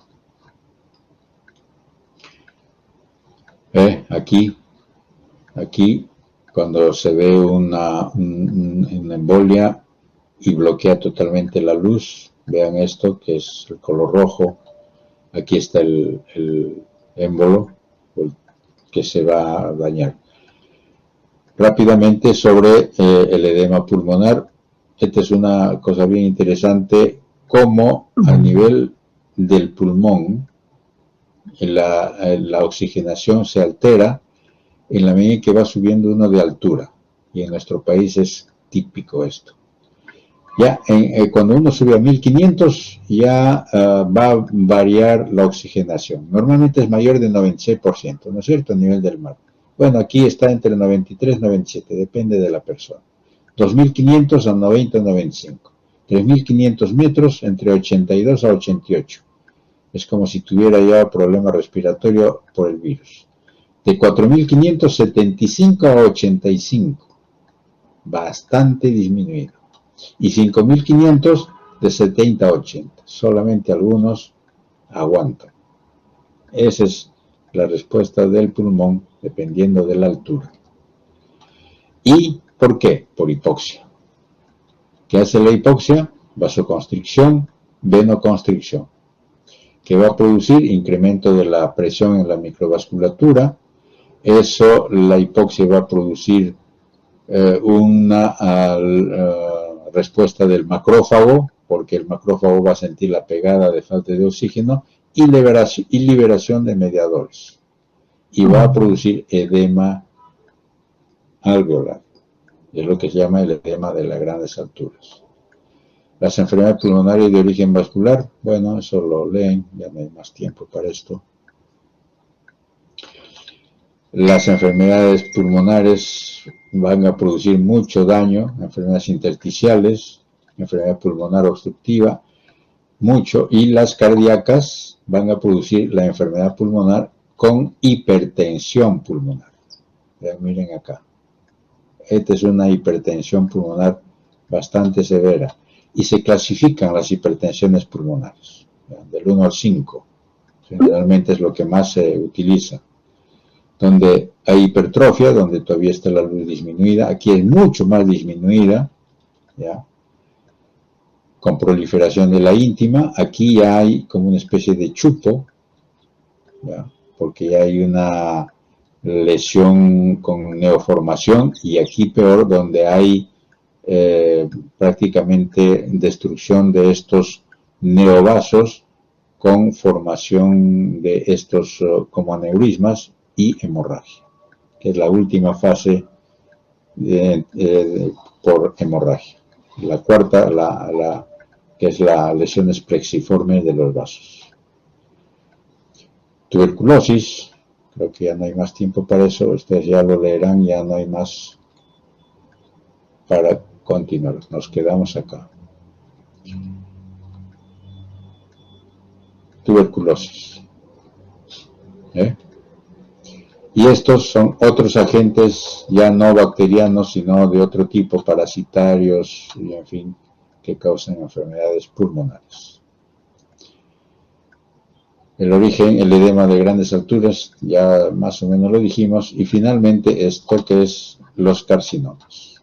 S1: Aquí, cuando se ve una embolia y bloquea totalmente la luz, vean esto que es el color rojo. Aquí está el émbolo que se va a dañar. Rápidamente sobre el edema pulmonar. Esta es una cosa bien interesante, cómo a nivel del pulmón la oxigenación se altera en la medida que va subiendo uno de altura. Y en nuestro país es típico esto. Ya cuando uno sube a 1500 ya va a variar la oxigenación. Normalmente es mayor de 96%, ¿no es cierto? A nivel del mar. Bueno, aquí está entre 93 y 97, depende de la persona. 2500 a 90 a 95. 3500 metros entre 82 a 88. Es como si tuviera ya problema respiratorio por el virus. De 4575 a 85. Bastante disminuido. Y 5500 de 70 a 80. Solamente algunos aguantan. Esa es la respuesta del pulmón dependiendo de la altura. ¿Y por qué? Por hipoxia. ¿Qué hace la hipoxia? Vasoconstricción, venoconstricción, que va a producir incremento de la presión en la microvasculatura. Eso, la hipoxia va a producir una respuesta del macrófago, porque el macrófago va a sentir la pegada de falta de oxígeno y liberación de mediadores. Y va a producir edema alveolar. Es lo que se llama el edema de las grandes alturas. Las enfermedades pulmonares de origen vascular, bueno, eso lo leen, ya no hay más tiempo para esto. Las enfermedades pulmonares van a producir mucho daño, enfermedades intersticiales, enfermedad pulmonar obstructiva, mucho, y las cardíacas van a producir la enfermedad pulmonar con hipertensión pulmonar. Ya, miren acá. Esta es una hipertensión pulmonar bastante severa y se clasifican las hipertensiones pulmonares, del 1 al 5, generalmente es lo que más se utiliza. Donde hay hipertrofia, donde todavía está la luz disminuida, aquí es mucho más disminuida, ¿ya? Con proliferación de la íntima, aquí ya hay como una especie de chupo, ¿ya? Porque ya hay una lesión con neoformación, y aquí peor, donde hay prácticamente destrucción de estos neovasos con formación de estos como aneurismas y hemorragia, que es la última fase por hemorragia. La cuarta, que es la lesiones plexiformes de los vasos. Tuberculosis, creo que ya no hay más tiempo para eso, ustedes ya lo leerán, ya no hay más para continuar, nos quedamos acá. Tuberculosis. Y estos son otros agentes ya no bacterianos, sino de otro tipo, parasitarios y en fin, que causan enfermedades pulmonares. El origen, el edema de grandes alturas, ya más o menos lo dijimos, y finalmente esto que es los carcinomas.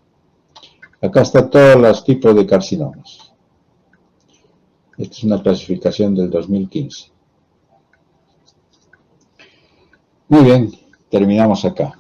S1: Acá está todos los tipos de carcinomas. Esta es una clasificación del 2015. Muy bien, terminamos acá.